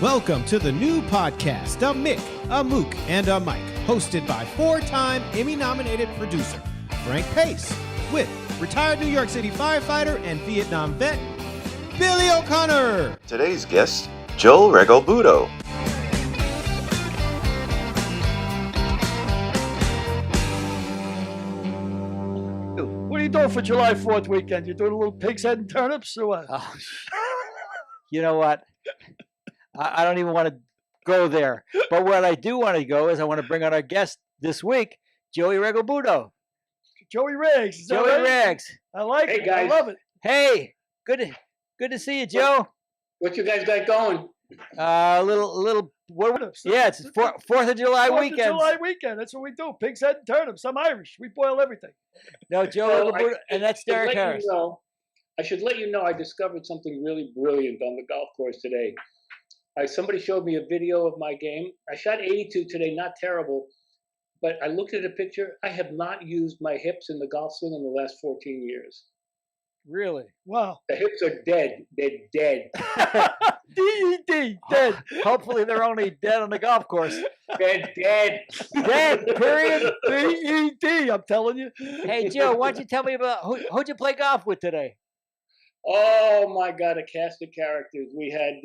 Welcome to the new podcast, A Mick, a Mook, and a Mike, hosted by four-time Emmy-nominated producer Frank Pace, with retired New York City firefighter and Vietnam vet Billy O'Connor. Today's guest, Joel Regalbuto. What are you doing for July 4th weekend? You doing a little pig's head and turnips or what? Oh, you know what? I don't even want to go there. But what I do want to go is I want to bring on our guest this week, Joey Regalbuto. Joey Riggs. Is that Joey right? Riggs. I like it. guys. I love it. Hey, good to see you, Joe. What you guys got going? Little. What? Yeah, it's 4th of July 4th weekend. of July weekend. That's what we do. Pig's head and turnips. I'm Irish. We boil everything. No, Joe So Regalbuto, and that's Derek Harris. I should let you know I discovered something really brilliant on the golf course today. Somebody showed me a video of my game. I shot 82 today, not terrible, but I looked at a picture. I have not used my hips in the golf swing in the last 14 years. Really? Wow. The hips are dead. They're dead. D-E-D. Dead. Hopefully they're only dead on the golf course. They're dead. Dead, period. D-E-D. I'm telling you. Hey, Joe, why don't you tell me about who'd you play golf with today? Oh my God, a cast of characters. We had,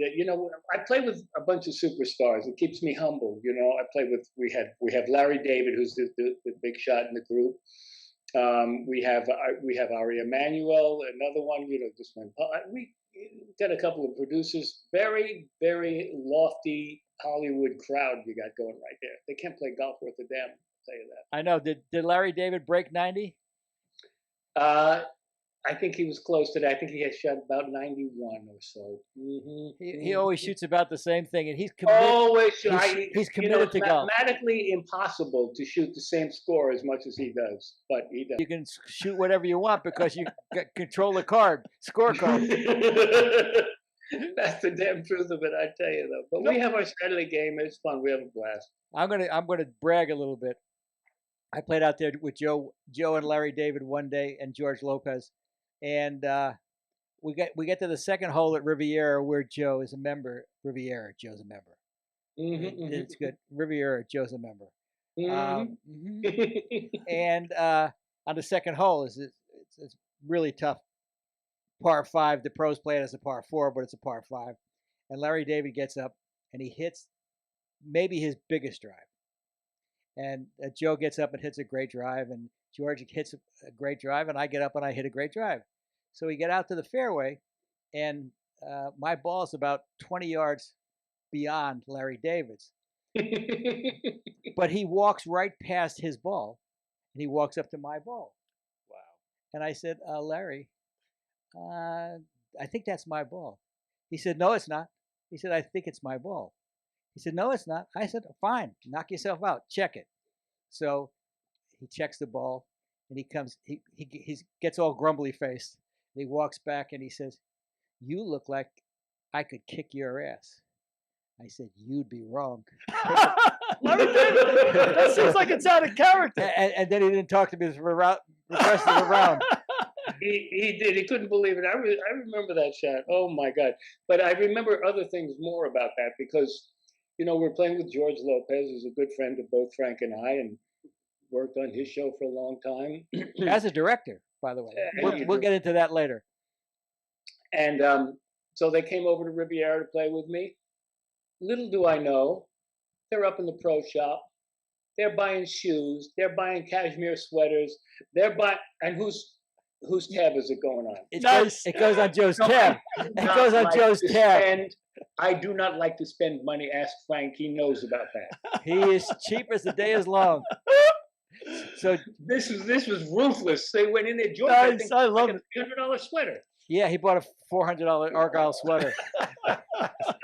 I play with a bunch of superstars. It keeps me humble. I play with, we have Larry David, who's the big shot in the group. We have Ari Emanuel, another one, just went. We got a couple of producers. Very, very lofty Hollywood crowd you got going right there. They can't play golf worth a damn, I'll tell you that. I know. Did Larry David break 90? I think he was close to that. I think he had shot about 91 or so. Mm-hmm. He always shoots about the same thing, and he's committed. Always, he's committed to golf. It's mathematically impossible to shoot the same score as much as he does, but he does. You can shoot whatever you want because you control the scorecard. That's the damn truth of it, I tell you though. But we have our Saturday game. It's fun. We have a blast. I'm gonna brag a little bit. I played out there with Joe and Larry David one day, and George Lopez. And we get to the second hole at Riviera where Joe is a member. Riviera, Joe's a member. Mm-hmm, it's good. Riviera, Joe's a member. Mm-hmm. And on the second hole, it's really tough. Par 5. The pros play it as a par 4, but it's a par 5. And Larry David gets up and he hits maybe his biggest drive. And Joe gets up and hits a great drive, and George hits a great drive, and I get up and I hit a great drive. So we get out to the fairway, and my ball's about 20 yards beyond Larry David's. But he walks right past his ball, and he walks up to my ball. Wow. And I said, Larry, I think that's my ball. He said, no, it's not. He said, I think it's my ball. He said, no, it's not. I said, fine, knock yourself out, check it. So he checks the ball, and he comes. He gets all grumbly faced. And he walks back and he says, "You look like I could kick your ass." I said, "You'd be wrong." That seems like it's out of character. And then he didn't talk to me for the rest of the round. He did. He couldn't believe it. I remember that shot. Oh my God! But I remember other things more about that because, we're playing with George Lopez, who's a good friend of both Frank and I, and worked on his show for a long time. As a director, by the way. We'll get into that later. And so they came over to Riviera to play with me. Little do I know, they're up in the pro shop. They're buying shoes. They're buying cashmere sweaters. And whose tab is it going on? It goes on Joe's tab. It goes on Joe's tab. And I do not like to spend money. Ask Frank. He knows about that. He is cheap as the day is long. So this was ruthless. They went in there. George, nice. I love it. $100 sweater. Yeah, he bought a $400 Argyle sweater.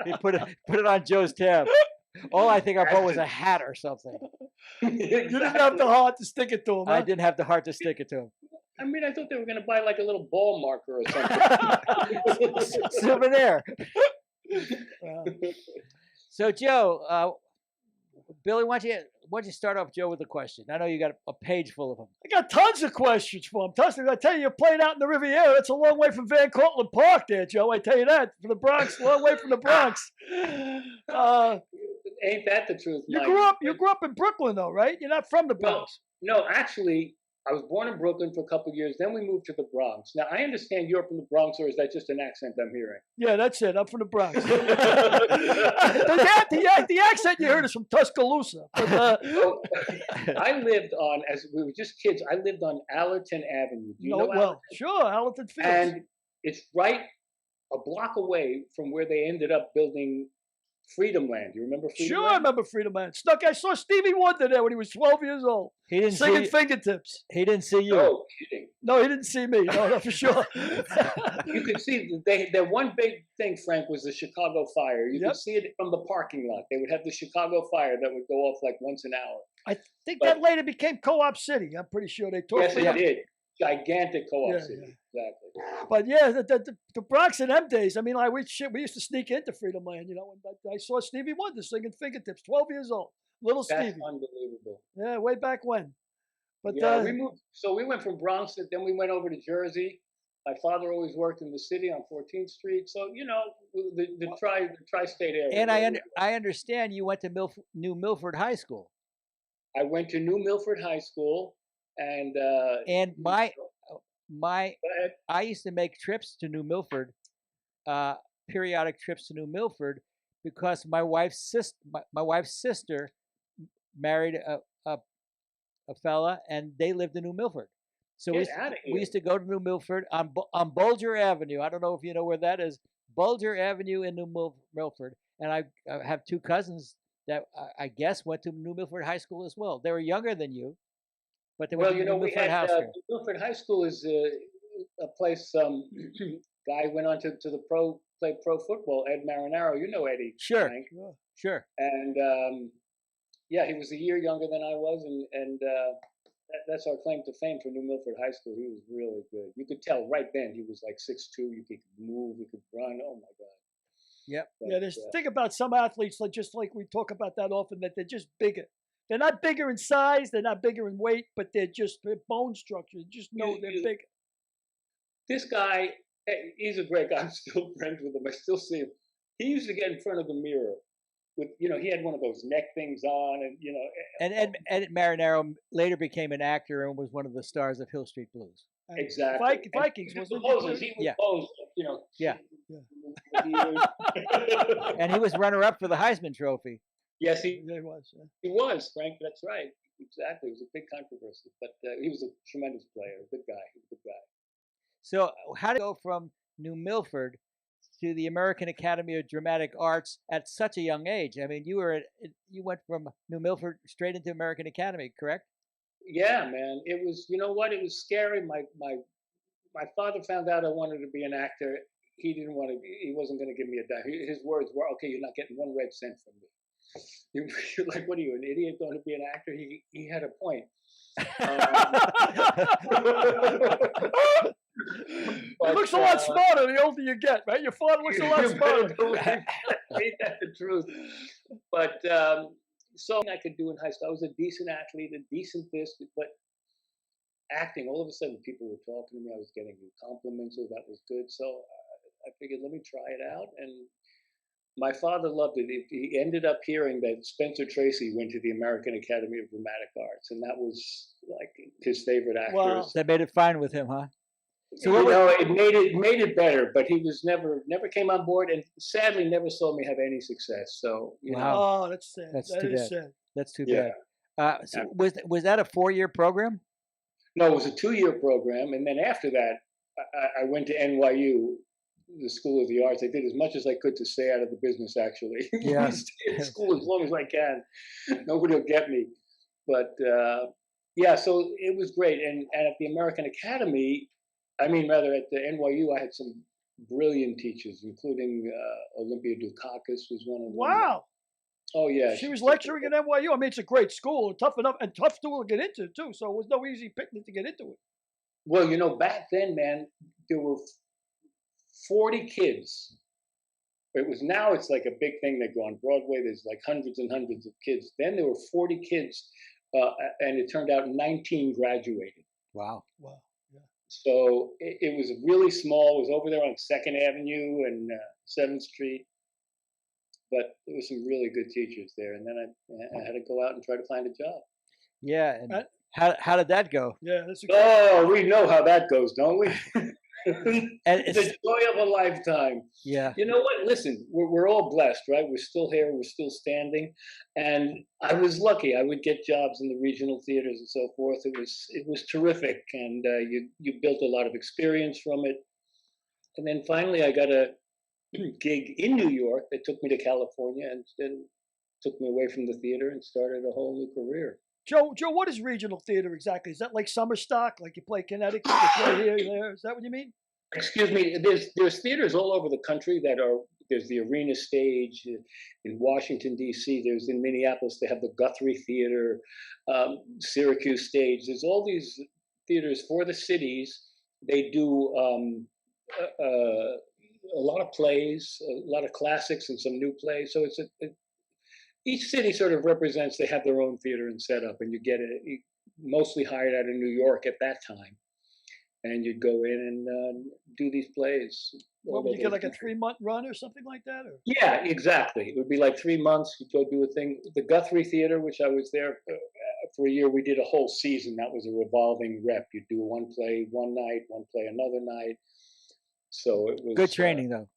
He put it on Joe's tab. All I think I bought was a hat or something. You didn't have the heart to stick it to him. Huh? I didn't have the heart to stick it to him. I mean, I thought they were going to buy like a little ball marker or something. Souvenir. So, Joe, Billy, why don't you why don't you start off, Joe, with a question? I know you got a page full of them. I got tons of questions for him. Tons of, I tell you, you're playing out in the Riviera. It's a long way from Van Cortlandt Park there, Joe. I tell you that. From the Bronx, a long way from the Bronx. Ain't that the truth, You Mike? grew up in Brooklyn, though, right? You're not from the Bronx. No, actually, I was born in Brooklyn for a couple of years. Then we moved to the Bronx. Now, I understand you're from the Bronx, or is that just an accent I'm hearing? Yeah, that's it. I'm from the Bronx. the accent you heard is from Tuscaloosa. But, So, I lived on, as we were just kids, I lived on Allerton Avenue. Do you know well, Allerton? sure, Allerton Fields. And it's right a block away from where they ended up building Freedom Land. You remember Freedom Sure, Land? I remember Freedom Land. I saw Stevie Wonder there when he was 12 years old. He didn't Singing see. Fingertips. He didn't see you. No kidding. No, he didn't see me. No, for sure. You could see their one big thing, Frank, was the Chicago Fire. You Yep. could see it from the parking lot. They would have the Chicago Fire that would go off like once an hour. I think But- that later became Co-op City. I'm pretty sure they tore Yes, Freedom. it did. Gigantic co-op Yeah, city. Exactly. But yeah, the Bronx in them days. I mean, like we used to sneak into Freedom Land. You know, and I saw Stevie Wonder singing Fingertips. 12 years old, little That's Stevie. unbelievable. Yeah, way back when. But Yeah, we moved. So we went from Bronx, then we went over to Jersey. My father always worked in the city on 14th Street. So you know, the tri-state area. And I understand you went to New Milford High School. I went to New Milford High School, and I used to make trips to New Milford, periodic trips to New Milford, because my wife's sister married a fella, and they lived in New Milford. So Get outta we here. used to go to New Milford on Bulger Avenue. I don't know if you know where that is. Bulger Avenue in New Milford. And I have two cousins that I guess went to New Milford High School as well. They were younger than you, but they went well, to you know, New we Milford had High School. Milford High School is a place. Guy went on to the play pro football. Ed Marinaro, you know Eddie. Sure. Frank. Sure. And yeah, he was a year younger than I was, and that's our claim to fame for New Milford High School. He was really good. You could tell right then he was like 6'2". He could move. He could run. Oh my God. Yep. But, yeah, there's think about some athletes, like just like we talk about that often, that they're just bigger. They're not bigger in size, they're not bigger in weight, but their bone structure. You just know they're bigger. This guy, he's a great guy. I'm still friends with him. I still see him. He used to get in front of the mirror with, you know, he had one of those neck things on, and you know. And Ed Marinaro later became an actor and was one of the stars of Hill Street Blues. Exactly. Vikings He wasn't was he? Yeah. posed, you know. Yeah. Yeah. And he was runner-up for the Heisman Trophy. Yes, he Yeah, he was. Yeah. was, Frank. That's right. Exactly. It was a big controversy, but he was a tremendous player, a good guy. He was a good guy. So how did you go from New Milford to the American Academy of Dramatic Arts at such a young age? I mean, you went from New Milford straight into American Academy, correct? Yeah, man. It was, you know what? It was scary. My father found out I wanted to be an actor. He didn't want to. He wasn't going to give me a dime. His words were, "Okay, you're not getting 1 red cent from me." You're like, what are you, an idiot going to be an actor? He had a point. He looks a lot smarter the older you get, right? Your father looks a lot smarter. Ain't that the truth? But something I could do in high school. I was a decent athlete, a decent this, but acting, all of a sudden people were talking to me. I was getting compliments, so that was good. So I figured, let me try it out. And my father loved it. He ended up hearing that Spencer Tracy went to the American Academy of Dramatic Arts, and that was like his favorite actors. Wow. That made it fine with him, huh? So you know, it made it better, but he was never came on board, and sadly never saw me have any success. So you know, Wow. Oh, that's sad. That's That too is bad. sad. That's too Yeah. bad. So was that a 4-year program? no, it was a 2-year program, and then after that, I went to NYU, the School of the Arts. I did as much as I could to stay out of the business. Actually, Yeah. stay in school as long as I can. Nobody will get me. But yeah, so it was great, and at the American Academy. I mean, rather at the NYU, I had some brilliant teachers, including Olympia Dukakis was one of them. Wow. Oh yeah, She was lecturing at NYU. I mean, it's a great school, tough school to get into too. So it was no easy picnic to get into it. Well, you know, back then, man, there were 40 kids It was now it's like a big thing. They go on Broadway. There's like hundreds and hundreds of kids. Then there were 40 kids, and it turned out 19 graduated. Wow. Wow. Yeah. So it was really small. It was over there on 2nd Avenue and 7th Street. But there were some really good teachers there. And then I had to go out and try to find a job. Yeah. And how did that go? Yeah, that's a Oh, we know how that goes, don't we? And It's the joy of a lifetime. Yeah. You know what? Listen, we're all blessed, right? We're still here. We're still standing. And I was lucky. I would get jobs in the regional theaters and so forth. It was terrific. And you built a lot of experience from it. And then finally I got a gig in New York that took me to California and then took me away from the theater and started a whole new career. Joe, what is regional theater exactly? Is that like summer stock? Like you play Connecticut, you play here, there? Is that what you mean? Excuse me. There's theaters all over the country that are. There's the Arena Stage in Washington D.C. There's in Minneapolis. They have the Guthrie Theater, Syracuse Stage. There's all these theaters for the cities. They do a lot of plays, a lot of classics, and some new plays. So it's each city sort of represents. They have their own theater and setup, and you get it mostly hired out of New York at that time. And you'd go in and do these plays. What would you get, like a 3-month run or something like that? Or? Yeah, exactly. It would be like 3 months. You'd go do a thing. The Guthrie Theater, which I was there for a year, we did a whole season. That was a revolving rep. You'd do one play one night, one play another night. So it was Good training, though.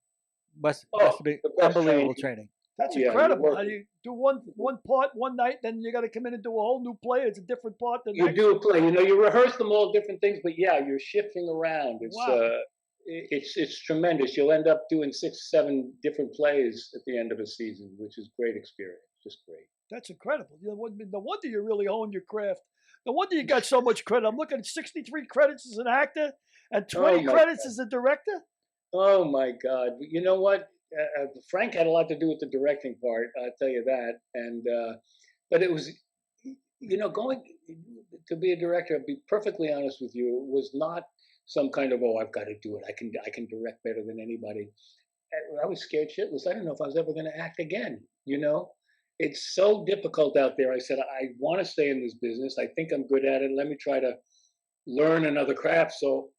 Must be the best unbelievable training. That's Yeah, incredible. How you do one part one night, then you got to come in and do a whole new play. It's a different part than You do a play. You know, you rehearse them all different things, but yeah, you're shifting around. It's Wow. it's tremendous. You'll end up doing 6, 7 different plays at the end of a season, which is great experience. Just great. That's incredible. No wonder you really own your craft. No wonder you got so much credit. I'm looking at 63 credits as an actor and 20 my credits God. as a director. Oh my God! You know what? Frank had a lot to do with the directing part. I'll tell you that. And but it was, you know, going to be a director. I'll be perfectly honest with you, was not some kind of I've got to do it. I can direct better than anybody. I was scared shitless. I didn't know if I was ever going to act again. You know, it's so difficult out there. I said I want to stay in this business. I think I'm good at it. Let me try to learn another craft. So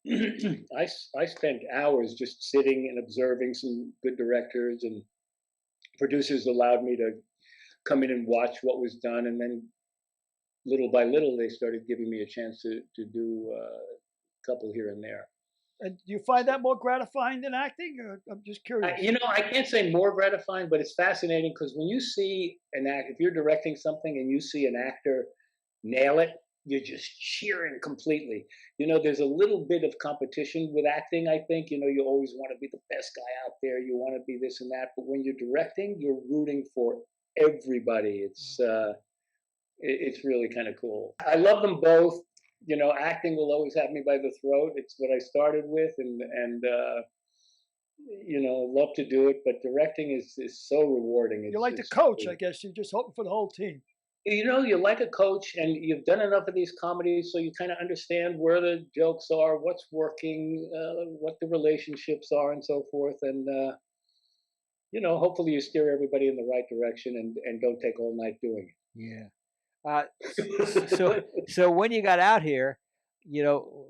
I spent hours just sitting and observing some good directors, and producers allowed me to come in and watch what was done. And then little by little, they started giving me a chance to do a couple here and there. And do you find that more gratifying than acting? Or I'm just curious. You know, I can't say more gratifying, but it's fascinating because when you see an act, if you're directing something and you see an actor nail it, you're just cheering completely. You know, there's a little bit of competition with acting, I think. You know, you always want to be the best guy out there. You want to be this and that. But when you're directing, you're rooting for everybody. It's really kind of cool. I love them both. You know, acting will always have me by the throat. It's what I started with, and you know, love to do it. But directing is so rewarding. You're like the coach, I guess. You're just hoping for the whole team. You know, you're like a coach, and you've done enough of these comedies, so you kind of understand where the jokes are, what's working, what the relationships are, and so forth. And you know, hopefully, you steer everybody in the right direction, and don't take all night doing it. Yeah. So when you got out here, you know,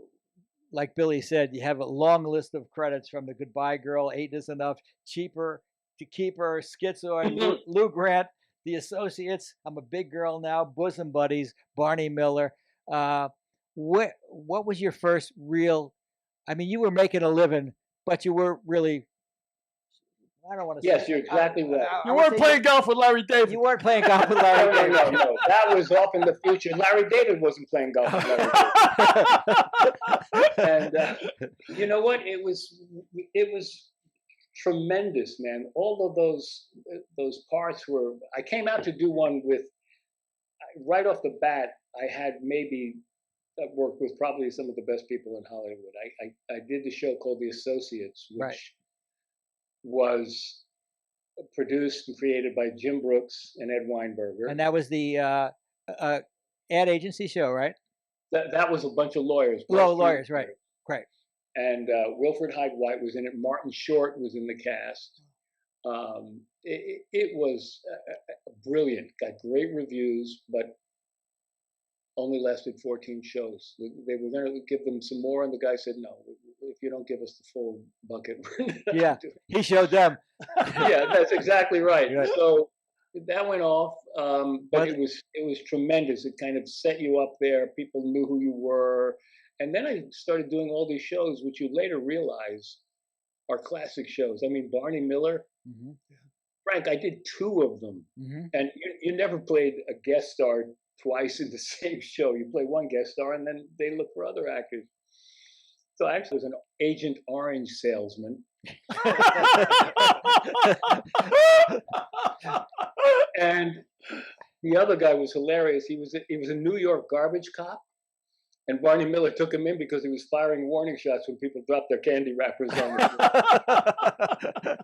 like Billy said, you have a long list of credits from The Goodbye Girl, Eight Is Enough, Cheaper, To Keep Her, Schizoid, Lou Grant, The Associates, I'm a Big Girl Now, Bosom Buddies, Barney Miller. What was your first real? I mean, you were making a living, but you were really. I don't want to. Yes, you're exactly right. You weren't playing golf with Larry David. You weren't playing golf with Larry David. No. That was off in the future. Larry David wasn't playing golf with Larry David. And you know what? It was tremendous, man. All of those parts were. I came out to do one with. Right off the bat, I had maybe worked with probably some of the best people in Hollywood. I did the show called The Associates, which was produced and created by Jim Brooks and Ed Weinberger. And that was the ad agency show, right? That was a bunch of lawyers. Lawyers, right. And Wilfred Hyde White was in it. Martin Short was in the cast. It was brilliant. Got great reviews, but only lasted 14 shows. They were going to give them some more, and the guy said, "No, if you don't give us the full bucket, we're not Yeah, gonna do it." he showed them. Yeah, that's exactly right. Right. So that went off, but But- it was tremendous. It kind of set you up there. People knew who you were, and then I started doing all these shows, which you later realize are classic shows. I mean, Barney Miller, Mhm, Frank. I did 2 of them, mhm. and you never played a guest star twice in the same show. You play one guest star, and then they look for other actors. So I actually was an Agent Orange salesman. And the other guy was hilarious. He was a New York garbage cop, and Barney Miller took him in because he was firing warning shots when people dropped their candy wrappers on the floor.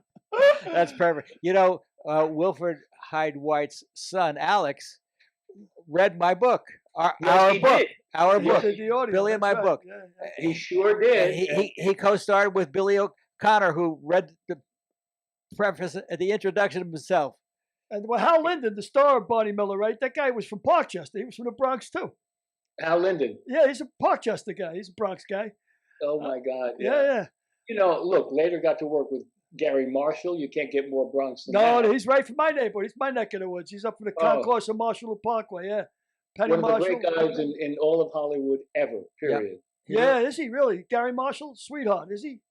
That's perfect. You know, Wilfred Hyde White's son, Alex, read my book. Our He book. did. Our Yes, book. Did the audio, Billy in that's my right, book. yeah. He sure did. And he co-starred with Billy O'Connor, who read the preface, the introduction himself. And well, Hal Linden, the star of Barney Miller, right? That guy was from Parkchester. He was from the Bronx too. Hal Linden. Yeah, he's a Parkchester guy. He's a Bronx guy. Oh my God. Yeah. You know, look, later got to work with Gary Marshall. You can't get more Bronx than No, that. he's right from my neighborhood. He's my neck of the woods. He's up from the concourse of Marshall Parkway. Yeah, Penny One of the Marshall. great guys in all of Hollywood ever, period. Yeah, is he really? Gary Marshall, sweetheart, is he?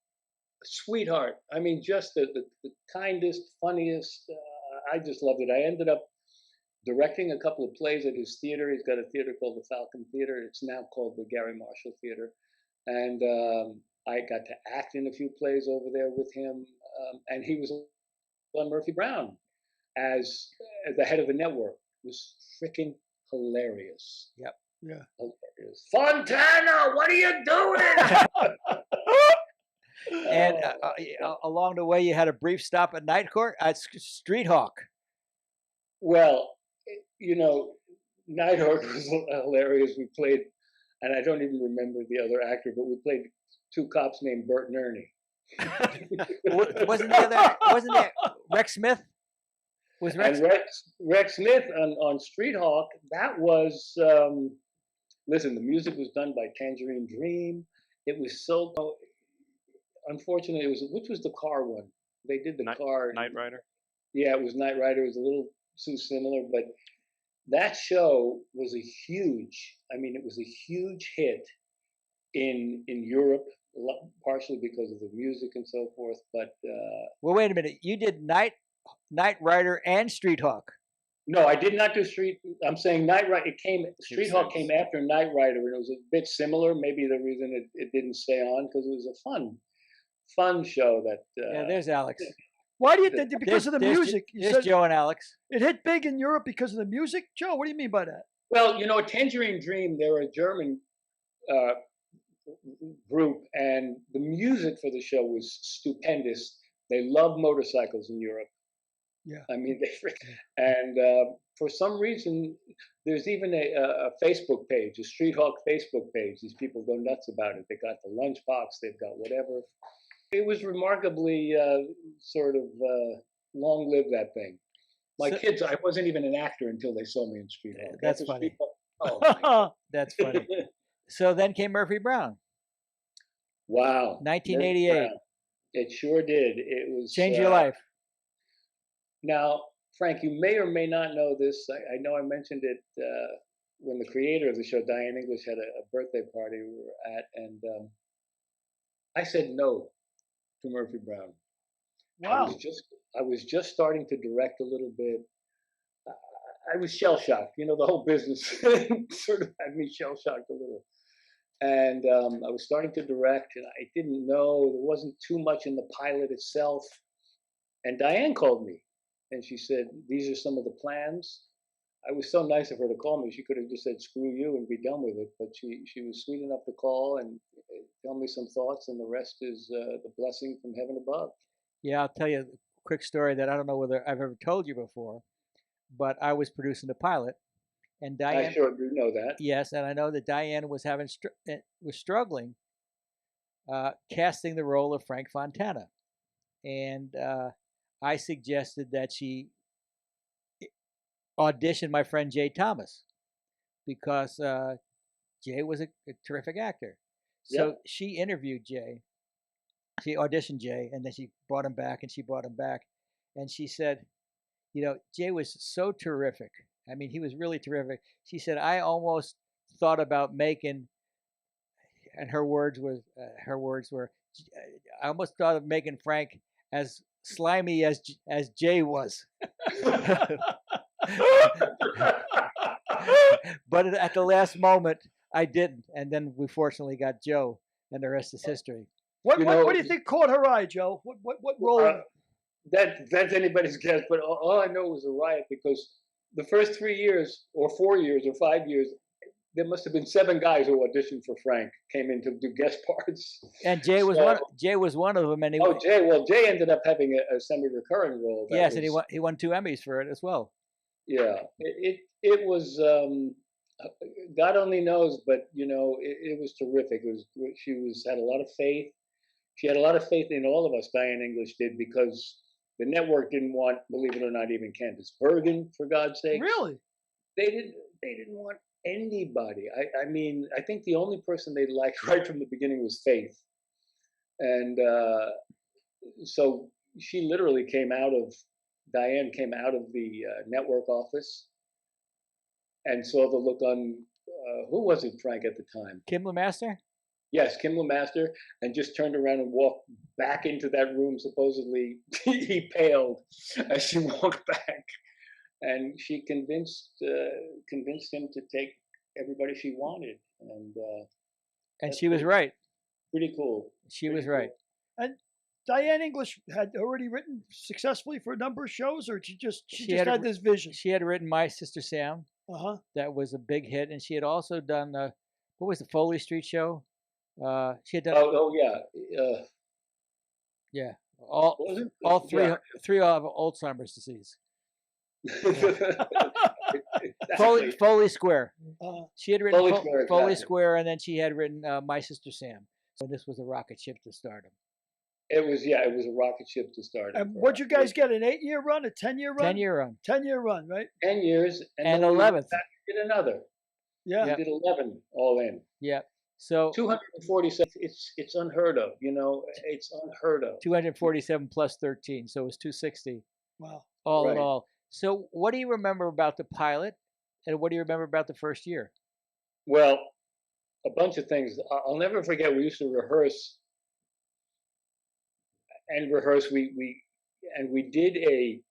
Sweetheart. I mean, just the kindest, funniest. I just loved it. I ended up directing a couple of plays at his theater. He's got a theater called the Falcon Theater. It's now called the Gary Marshall Theater. And I got to act in a few plays over there with him. And he was on Murphy Brown as the head of the network. It was freaking hilarious. Yep. Yeah. Hilarious. Fontana, what are you doing? And along the way, you had a brief stop at Night Court at Street Hawk. Well, you know, Nighthawk was hilarious. We played, and I don't even remember the other actor, but we played 2 cops named Bert and Ernie. Wasn't there Rex Smith? Was Rex? And Rex Smith on Street Hawk, that was, listen, the music was done by Tangerine Dream. It was so, unfortunately, which was the car one? They did the car. Knight Rider. Yeah, it was Knight Rider. It was a little too similar, but that show was a huge hit in Europe, partially because of the music and so forth. But Well, wait a minute. You did Night Rider and Street Hawk. no, I did not do I'm saying Knight Rider. Street Hawk came after Knight Rider, and it was a bit similar. Maybe the reason it didn't stay on because it was a fun show. That Yeah, there's Alex. Why do you think? Because of the There's music. You There's said Joe and Alex. it hit big in Europe because of the music. Joe, what do you mean by that? Well, you know, Tangerine Dream, they're a German group, and the music for the show was stupendous. They love motorcycles in Europe. Yeah. I mean, and for some reason, there's even a Facebook page, a Street Hawk Facebook page. These people go nuts about it. They got the lunchbox, they've got whatever. It was remarkably long-lived, that thing. My kids, I wasn't even an actor until they saw me in Street Hawk. That's After funny. Street Hawk, oh, my That's funny. So then came Murphy Brown. wow. 1988. Brown. It sure did. It was Changed your life. Now, Frank, you may or may not know this. I know I mentioned it when the creator of the show, Diane English, had a birthday party we were at, and I said no to Murphy Brown. Wow. I was just starting to direct a little bit. I was shell shocked. You know, the whole business sort of had me shell shocked a little. And I was starting to direct, and I didn't know, there wasn't too much in the pilot itself. And Diane called me, and she said, "These are some of the plans." I was so nice of her to call me. She could have just said, "Screw you," and be done with it. But she was sweet enough to call and tell me some thoughts, and the rest is the blessing from heaven above. Yeah, I'll tell you a quick story that I don't know whether I've ever told you before, but I was producing the pilot, and Diane. I sure do know that. Yes, and I know that Diane was struggling casting the role of Frank Fontana, and I suggested that she audition my friend Jay Thomas because Jay was a terrific actor. So Yep. she interviewed Jay. She auditioned Jay, and then she brought him back, and she brought him back. And she said, Jay was so terrific. I mean, he was really terrific. She said, I almost thought about making, and her words were, I almost thought of making Frank as slimy as Jay was. But at the last moment, I didn't, and then we fortunately got Joe, and the rest is history. What do you think caught her eye, Joe? What role? That's anybody's guess, but all I know was a riot because the first 3 years, or 4 years, or 5 years, there must have been 7 guys who auditioned for Frank, came in to do guest parts. And Jay was one of them. And Jay ended up having a semi-recurring role. Yes, and he won 2 Emmys for it as well. Yeah, it was. God only knows, but it was terrific. She had a lot of faith. She had a lot of faith in all of us. Diane English did, because the network didn't want, believe it or not, even Candice Bergen, for God's sake. Really? They didn't want anybody. I mean, I think the only person they liked right from the beginning was Faith, and so she literally Diane came out of the network office and saw the look on who was it, Frank, at the time? Kim LeMaster? Yes, Kim LeMaster, and just turned around and walked back into that room. Supposedly, he paled as she walked back, and she convinced him to take everybody she wanted, and she was right. Pretty cool. She was right. And Diane English had already written successfully for a number of shows, or she just had this vision. She had written My Sister Sam. Uh-huh. That was a big hit, and she had also done what was the Foley Street show? She had done. Yeah. All three of Alzheimer's disease. Foley Square. She had written Foley Square, and then she had written My Sister Sam. So this was a rocket ship to stardom. It was a rocket ship to stardom. And what'd you guys get? An 8-year run? A 10-year run? 10-year run. 10-year run, right? 10 years, and 11th. Did another. Yeah. We did 11 all in. Yeah. So 247. It's unheard of. It's unheard of. 247 plus 13, so it was 260. Wow. All in all. So what do you remember about the pilot, and what do you remember about the first year? Well, a bunch of things. I'll never forget. We used to rehearse. We did a.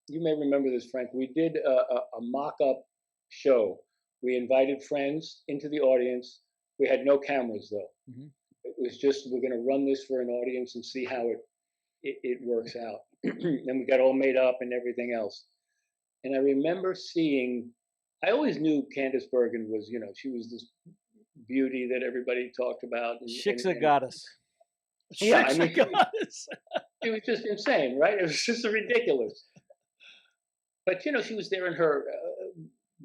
You may remember this, Frank. We did a mock-up show. We invited friends into the audience. We had no cameras, though. Mm-hmm. It was just, we're going to run this for an audience and see how it works out. And we got all made up and everything else. And I remember I always knew Candice Bergen was, she was this beauty that everybody talked about. She's a goddess. Yeah, I mean, it was just insane, right? It was just ridiculous. But, she was there in her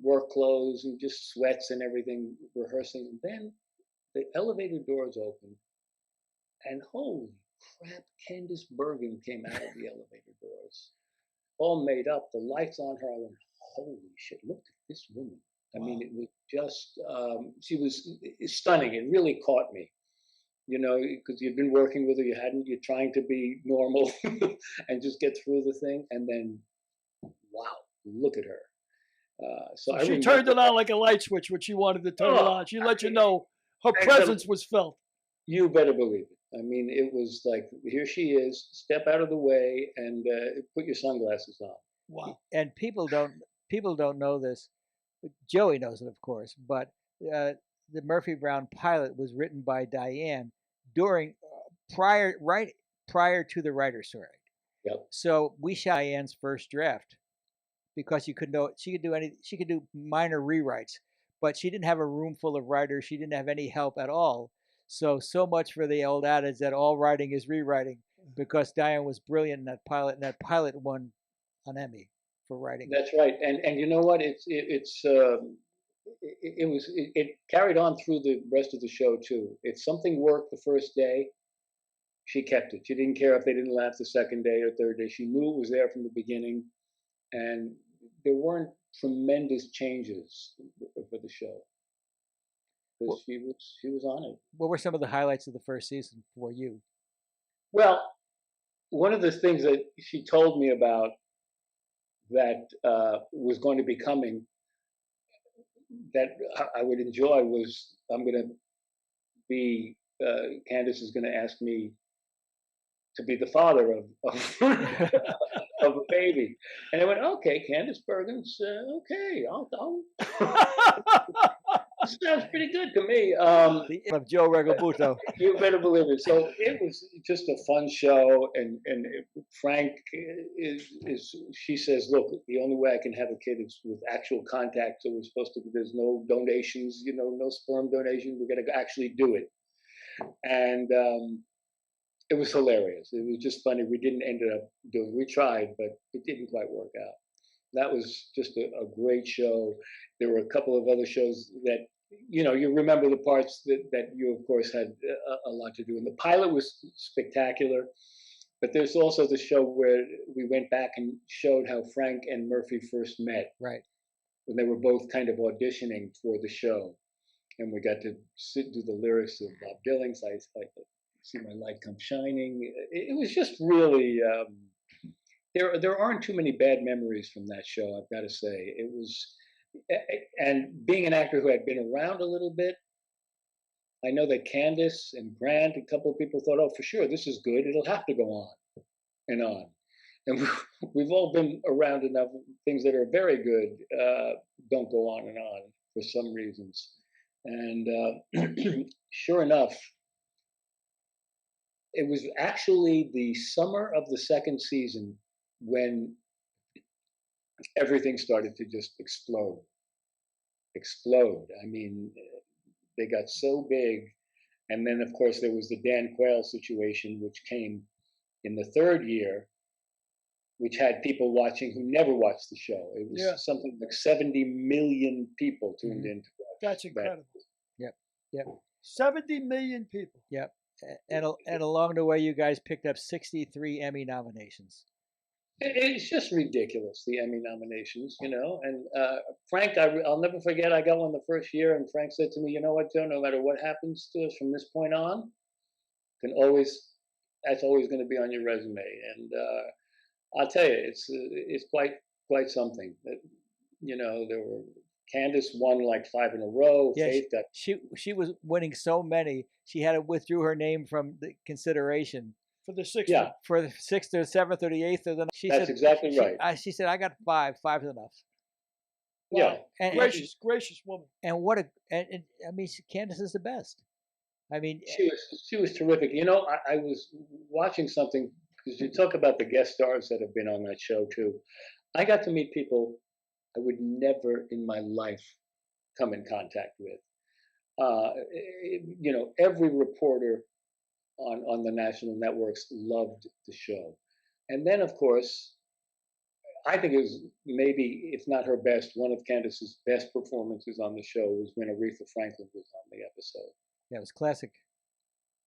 work clothes and just sweats and everything, rehearsing. And then the elevator doors opened, and holy crap, Candice Bergen came out of the elevator doors, all made up, the lights on her. I went, holy shit, look at this woman. I mean, it was just, she was stunning. It really caught me. Because you've been working with her, you're trying to be normal and just get through the thing. And then, wow, look at her. So she turned it on like a light switch when she wanted to turn it on. She let you know her presence was felt. You better believe it. I mean, it was like, here she is, step out of the way and put your sunglasses on. Wow. And people don't know this. Joey knows it, of course, but the Murphy Brown pilot was written by Diane prior to the writer's strike. Yep. So we shot Diane's first draft because she could do minor rewrites, but she didn't have a room full of writers. She didn't have any help at all. So much for the old adage that all writing is rewriting, because Diane was brilliant in that pilot, and that pilot won an Emmy for writing. That's right. And you know what? It carried on through the rest of the show too. If something worked the first day, she kept it. She didn't care if they didn't laugh the second day or third day. She knew it was there from the beginning, and there weren't tremendous changes for the show because she was on it. What were some of the highlights of the first season for you? Well, one of the things that she told me about that was going to be coming that I would enjoy was I'm going to be Candace is going to ask me to be the father of of a baby, and I went, okay, Candace Bergen's okay. I'll sounds pretty good to me. Of Joe Regalbuto. You better believe it. So it was just a fun show, and Frank is she says, look, the only way I can have a kid is with actual contact. So we're supposed to. There's no donations, no sperm donations. We're going to actually do it, and it was hilarious. It was just funny. We didn't end up doing. We tried, but it didn't quite work out. That was just a great show. There were a couple of other shows that you remember the parts that you, of course, had a lot to do. And the pilot was spectacular, but there's also the show where we went back and showed how Frank and Murphy first met. Right. When they were both kind of auditioning for the show. And we got to do the lyrics of Bob Dylan's I See My Light Come Shining. It was just really, there aren't too many bad memories from that show, I've got to say. It was, and being an actor who had been around a little bit, I know that Candace and Grant, a couple of people thought, oh, for sure, this is good. It'll have to go on and on. And we've all been around enough. Things that are very good don't go on and on for some reasons. And sure enough, it was actually the summer of the second season when everything started to just explode. I mean, they got so big. And then, of course, there was the Dan Quayle situation, which came in the third year, which had people watching who never watched the show. It was something like 70 million people tuned into it. That's incredible. Yep. 70 million people. Yep. And along the way, you guys picked up 63 Emmy nominations. It's just ridiculous, the Emmy nominations, And Frank, I'll never forget, I got one the first year, and Frank said to me, you know what, Joe, no matter what happens to us from this point on, that's always going to be on your resume. And I'll tell you, it's quite something. There were Candace won like 5 in a row. Yeah, Faith got she was winning so many. She had to withdrew her name from the consideration for the sixth. Yeah. For the 6th or 7th or the 8th or the. That's exactly right. She said, I got 5. 5's enough. Wow. Yeah. Gracious woman. And I mean, Candace is the best. I mean, she was terrific. I was watching something because you talk about the guest stars that have been on that show too. I got to meet people I would never in my life come in contact with. Every reporter on the national networks loved the show. And then, of course, I think it was maybe, if not her best, one of Candace's best performances on the show was when Aretha Franklin was on the episode. Yeah, it was classic.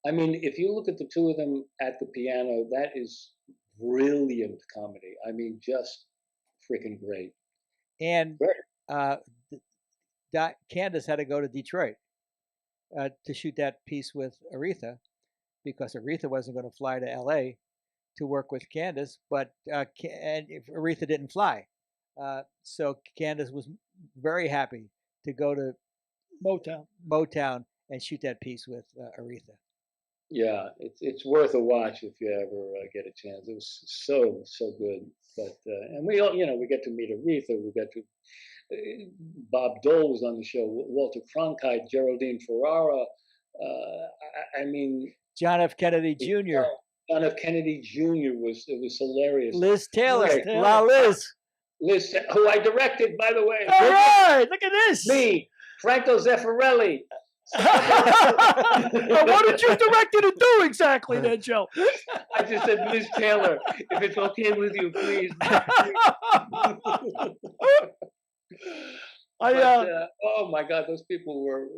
I mean, if you look at the two of them at the piano, that is brilliant comedy. I mean, just freaking great. And Candace had to go to Detroit to shoot that piece with Aretha because Aretha wasn't going to fly to L.A. to work with Candace, but and if Aretha didn't fly. So Candace was very happy to go to Motown and shoot that piece with Aretha. Yeah, it's worth a watch if you ever get a chance. It was so good. But and we all we get to meet Aretha. We got to Bob Dole was on the show. Walter Cronkite, Geraldine Ferrara. I mean, John F. Kennedy Jr. John F. Kennedy Jr. was hilarious. Liz Taylor, La Liz. Liz, who I directed, by the way. All right, look at this. Me, Franco Zeffirelli. What did you direct her to do exactly then, Joe? I just said, Liz Taylor, if it's okay with you, please. Oh my God, those people were.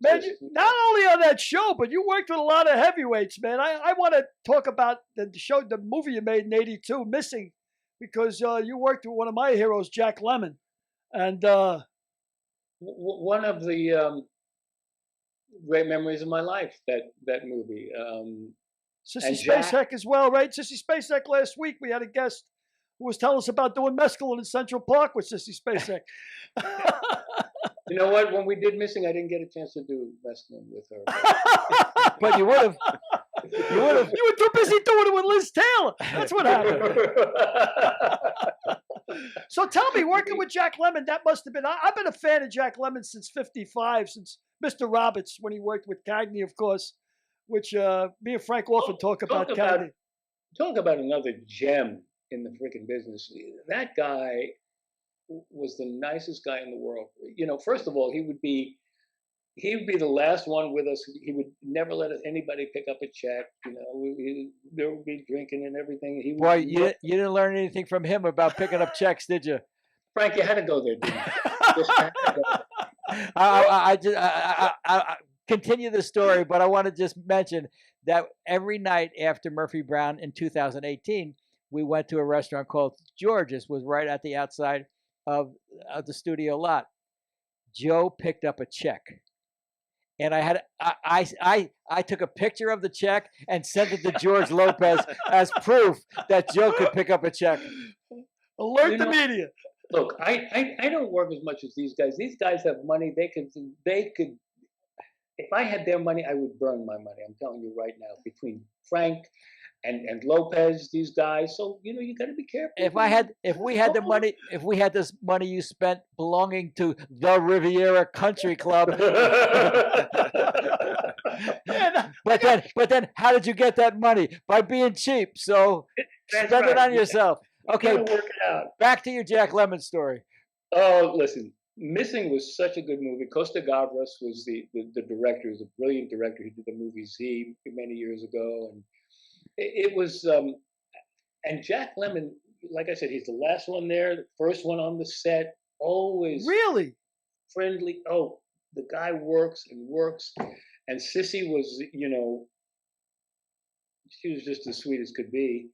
Man, just not only on that show, but you worked with a lot of heavyweights, man. I want to talk about the movie you made in '82, Missing, because you worked with one of my heroes, Jack Lemmon, and one of the great memories of my life. That movie. Sissy And Jack- Spacek as well, right? Sissy Spacek last week, we had a guest who was telling us about doing mescaline in Central Park with Sissy Spacek. You know what? When we did Missing, I didn't get a chance to do wrestling with her. But you would have. You were too busy doing it with Liz Taylor. That's what happened. So tell me, working with Jack Lemmon, that must have been. I've been a fan of Jack Lemmon since '55, since Mr. Roberts, when he worked with Cagney, of course, which me and Frank often talk about Cagney. Talk about another gem in the freaking business. That guy was the nicest guy in the world. You know, first of all, he would be the last one with us. He would never let anybody pick up a check. You know, there would be drinking and everything. Boy, you didn't learn anything from him about picking up checks, did you? Frank, you had to go there, didn't you? I continue the story, but I want to just mention that every night after Murphy Brown in 2018, we went to a restaurant called George's, was right at the outside of the studio lot. Joe picked up a check, and I took a picture of the check and sent it to George Lopez as proof that Joe could pick up a check. Alert the media. Look, I don't work as much as these guys. These guys have money. They could. If I had their money, I would burn my money. I'm telling you right now. Between Frank and Lopez, these guys. So you know, you got to be careful. If we had this money you spent belonging to the Riviera Country Club. But then, how did you get that money? By being cheap. So spend it on yourself. Okay, work it out. Back to your Jack Lemmon story. Oh, listen. Missing was such a good movie. Costa Gavras was the director. He was a brilliant director. He did the movie Z many years ago, and it was. And Jack Lemmon, like I said, he's the last one there, the first one on the set. Always really friendly. Oh, the guy works and works. And Sissy was, you know, she was just as sweet as could be.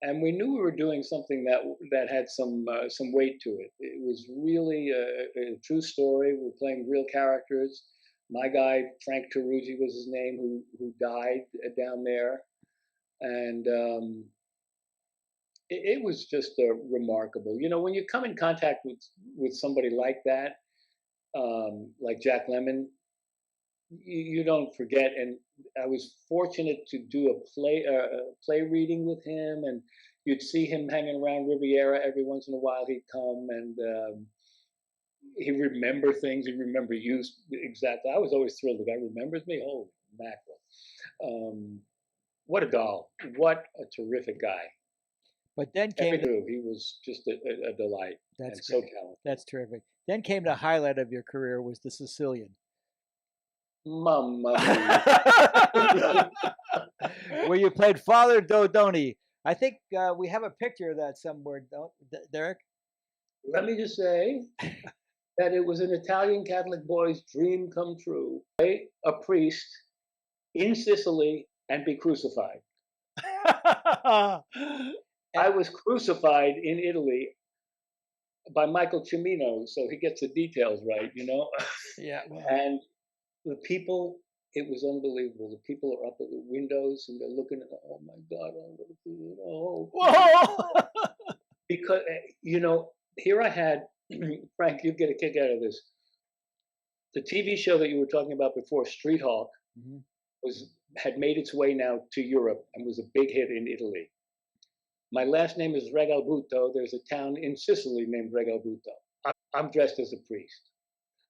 And we knew we were doing something that had some weight to it. It was really a true story. We were playing real characters. My guy Frank Teruggi was his name, who died down there, and it was just remarkable. You know, when you come in contact with somebody like that, like Jack Lemmon, you don't forget. And I was fortunate to do a play reading with him, and you'd see him hanging around Riviera every once in a while. He'd come, and he'd remember things. He'd remember you exactly. I was always thrilled. The guy remembers me. Holy mackerel! What a doll! What a terrific guy! But then he was just a delight. That's and so talented. That's terrific. Then came the highlight of your career was The Sicilian. Mamma mia. Where you played Father Dodoni. I think we have a picture of that somewhere, Derek? Let me just say that it was an Italian Catholic boy's dream come true. A priest in Sicily and be crucified. I was crucified in Italy by Michael Cimino, so he gets the details right, you know? Yeah. And the people, it was unbelievable. The people are up at the windows and they're looking at, oh my God, oh. Whoa! Because, you know, here I had, Frank, you get a kick out of this. The TV show that you were talking about before, Street Hawk, had made its way now to Europe and was a big hit in Italy. My last name is Regalbuto. There's a town in Sicily named Regalbuto. I'm dressed as a priest.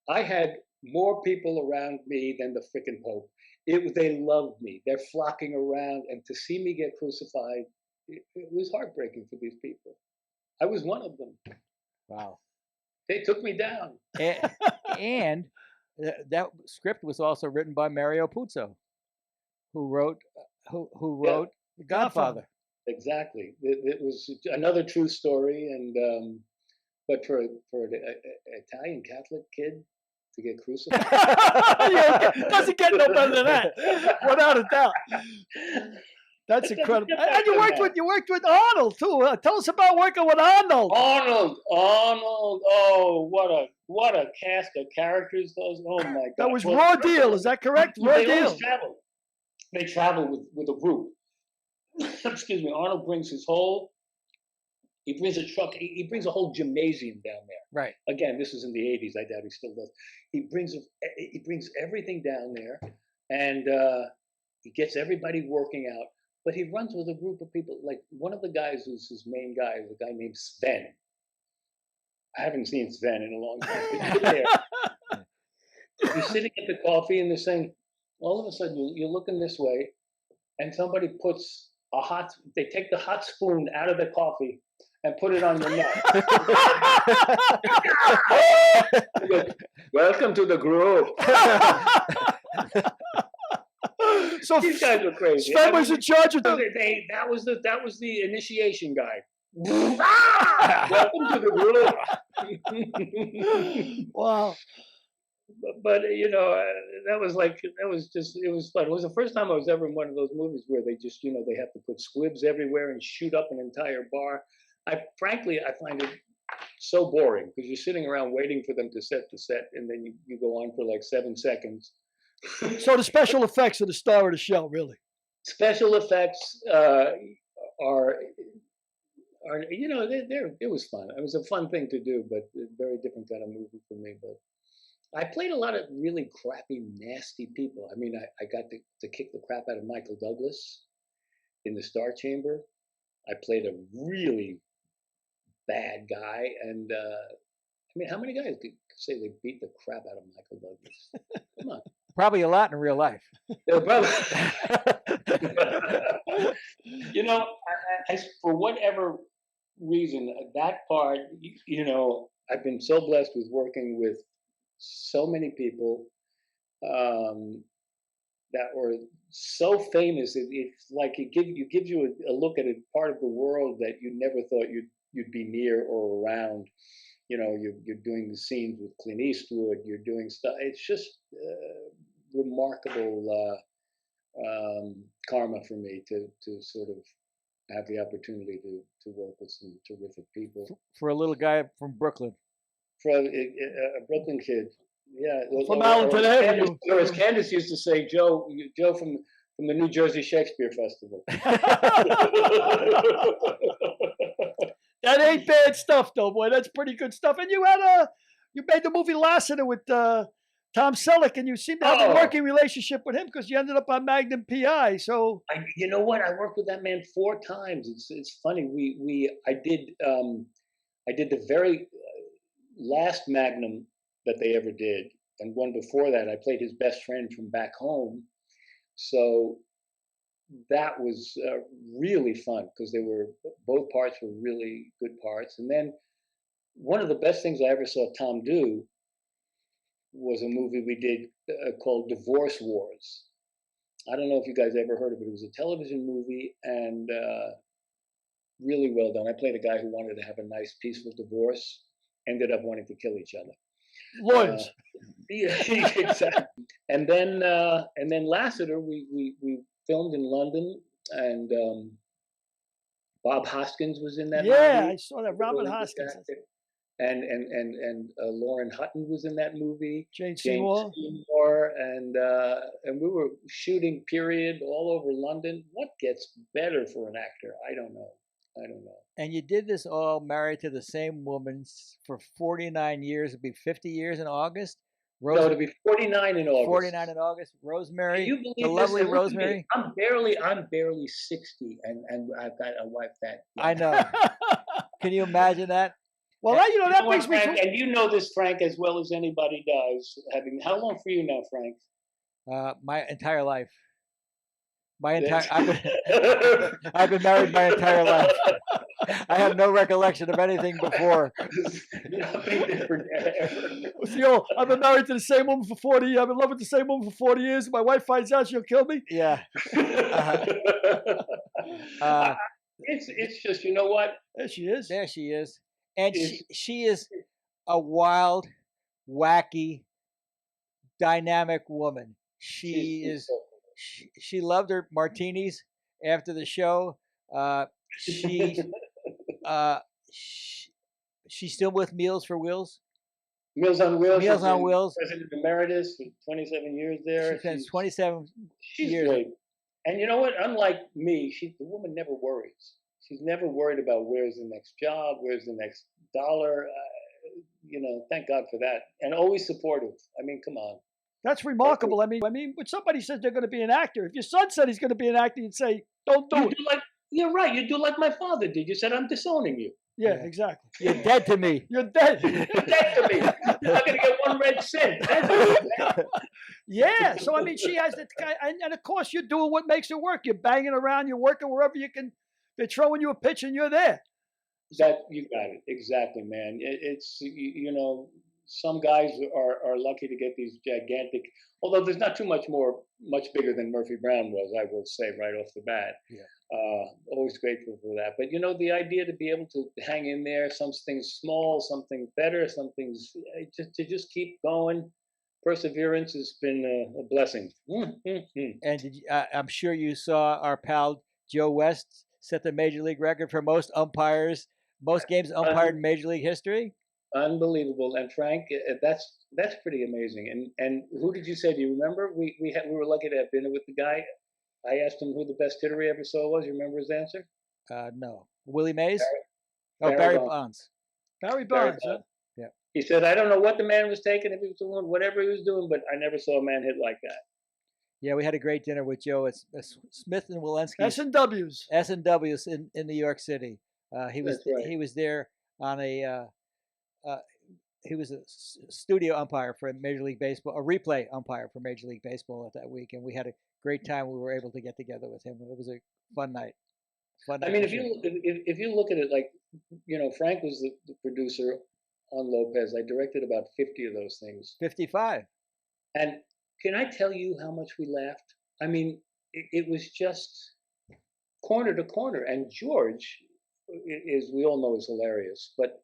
I had more people around me than the frickin' Pope. They loved me. They're flocking around, and to see me get crucified, it was heartbreaking for these people. I was one of them. Wow. They took me down. And that script was also written by Mario Puzo, who wrote The Godfather. Exactly. It was another true story, and but for an Italian Catholic kid to get crucified. Yeah, it doesn't get no better than that, without a doubt. That's incredible. And you worked with Arnold too. Tell us about working with Arnold. Arnold. Oh, what a cast of characters those. Oh my God. That was Raw Deal. Is that correct? Raw They Deal. always travel. They travel with a group. Excuse me. Arnold brings he brings a truck. He brings a whole gymnasium down there. Right. Again, this was in the '80s. I doubt he still does. He brings everything down there, and he gets everybody working out. But he runs with a group of people. Like one of the guys who's his main guy is a guy named Sven. I haven't seen Sven in a long time. But you're there. You're sitting at the coffee, and they're saying, all of a sudden, you're looking this way, and somebody puts they take the hot spoon out of the coffee and put it on your neck. Goes, welcome to the group. So these guys were crazy. Sven was in charge of that was the initiation guy. Welcome to the group. Wow. But it was fun. It was the first time I was ever in one of those movies where they just they have to put squibs everywhere and shoot up an entire bar. I find it so boring because you're sitting around waiting for them to set the set, and then you go on for like 7 seconds. So the special effects are the star of the show, really. Special effects are it was fun. It was a fun thing to do, but a very different kind of movie for me. But I played a lot of really crappy, nasty people. I mean, I got to kick the crap out of Michael Douglas in the Star Chamber. I played a really bad guy, and I mean, how many guys could say they beat the crap out of Michael Douglas? Come on. Probably a lot in real life. They're probably, I, for whatever reason, that part, I've been so blessed with working with so many people that were so famous. It's like it gives you a look at a part of the world that you never thought you'd be near or around. You're doing the scenes with Clint Eastwood. You're doing stuff. It's just remarkable karma for me to sort of have the opportunity to work with some terrific people. For a little guy from Brooklyn. For a Brooklyn kid, yeah. From Allenton Avenue. Or as Candace used to say, Joe from the New Jersey Shakespeare Festival. That ain't bad stuff, though, boy. That's pretty good stuff. And you made the movie Lassiter with Tom Selleck, and you seem to have a working relationship with him because you ended up on Magnum PI. So you know what? I worked with that man 4 times. It's funny. I did the very last Magnum that they ever did, and one before that. I played his best friend from back home. So that was really fun because both parts were really good parts. And then one of the best things I ever saw Tom do was a movie we did called Divorce Wars. I don't know if you guys ever heard of it. It was a television movie and really well done. I played a guy who wanted to have a nice, peaceful divorce, ended up wanting to kill each other. lawyers. Yeah, exactly. And then Lassiter, we filmed in London, and Bob Hoskins was in that movie. Yeah, I saw that. Robert Hoskins. And Lauren Hutton was in that movie. Jane Seymour. And we were shooting period all over London. What gets better for an actor? I don't know. And you did this all married to the same woman for 49 years. It'd be 50 years in August. No, it'll be 49 in August. 49 in August. Rosemary, Can you believe the this? lovely And look at Rosemary. me. I'm barely 60, and I've got a wife that young. I know. Can you imagine that? Well, that You know that what, makes me. Frank, and you know this, Frank, as well as anybody does. How long for you now, Frank? My entire life. I've been married my entire life. I have no recollection of anything before. Nothing different ever. I've been married to the same woman for 40. I've been in love with the same woman for 40 years. My wife finds out, she'll kill me. Yeah. It's just, you know what? There she is. There she is. And she is a wild, wacky, dynamic woman. She She's is. so She loved her martinis after the show. She, she's still with Meals for Wheels. Meals on Wheels. Meals she's on been Wheels. President Emeritus for 27 years there. She spends 27 She's years. great. And you know what? Unlike me, the woman never worries. She's never worried about where's the next job, where's the next dollar. Thank God for that. And always supportive. I mean, come on. That's remarkable. I mean, when somebody says they're going to be an actor, if your son said he's going to be an actor, you'd say, "Don't do it." You're right. You do like my father did. You said, "I'm disowning you." Yeah, Yeah. exactly. You're dead to me. You're dead. You're dead to me. You're not going to get one red cent. Yeah. So I mean, she has that kind, and of course, you're doing what makes it work. You're banging around. You're working wherever you can. They're throwing you a pitch, and you're there. That you got it exactly, man. Some guys are lucky to get these gigantic. Although there's not too much bigger than Murphy Brown was, I will say right off the bat. Yeah. Always grateful for that. But the idea to be able to hang in there, some things small, something better, some things to just keep going. Perseverance has been a blessing. And I'm sure you saw our pal Joe West set the major league record for most games umpired in Major League history. Unbelievable. And Frank, that's pretty amazing. And who did you say? Do you remember? We were lucky to have dinner with the guy. I asked him who the best hitter he ever saw was. You remember his answer? No. Willie Mays? Barry Bonds. Barry Bonds. Huh? Yeah. He said, I don't know what the man was taking, if he was doing whatever he was doing, but I never saw a man hit like that. Yeah, we had a great dinner with Joe at Smith and Walensky. S&Ws. S&Ws in New York City. He was there on he was a studio umpire for Major League Baseball, a replay umpire for Major League Baseball at that week, and we had a great time. We were able to get together with him. It was a fun night. I mean, if you look at it, like, Frank was the producer on Lopez. I directed about 50 of those things. 55. And can I tell you how much we laughed? I mean, it was just corner to corner. And George, we all know, is hilarious. But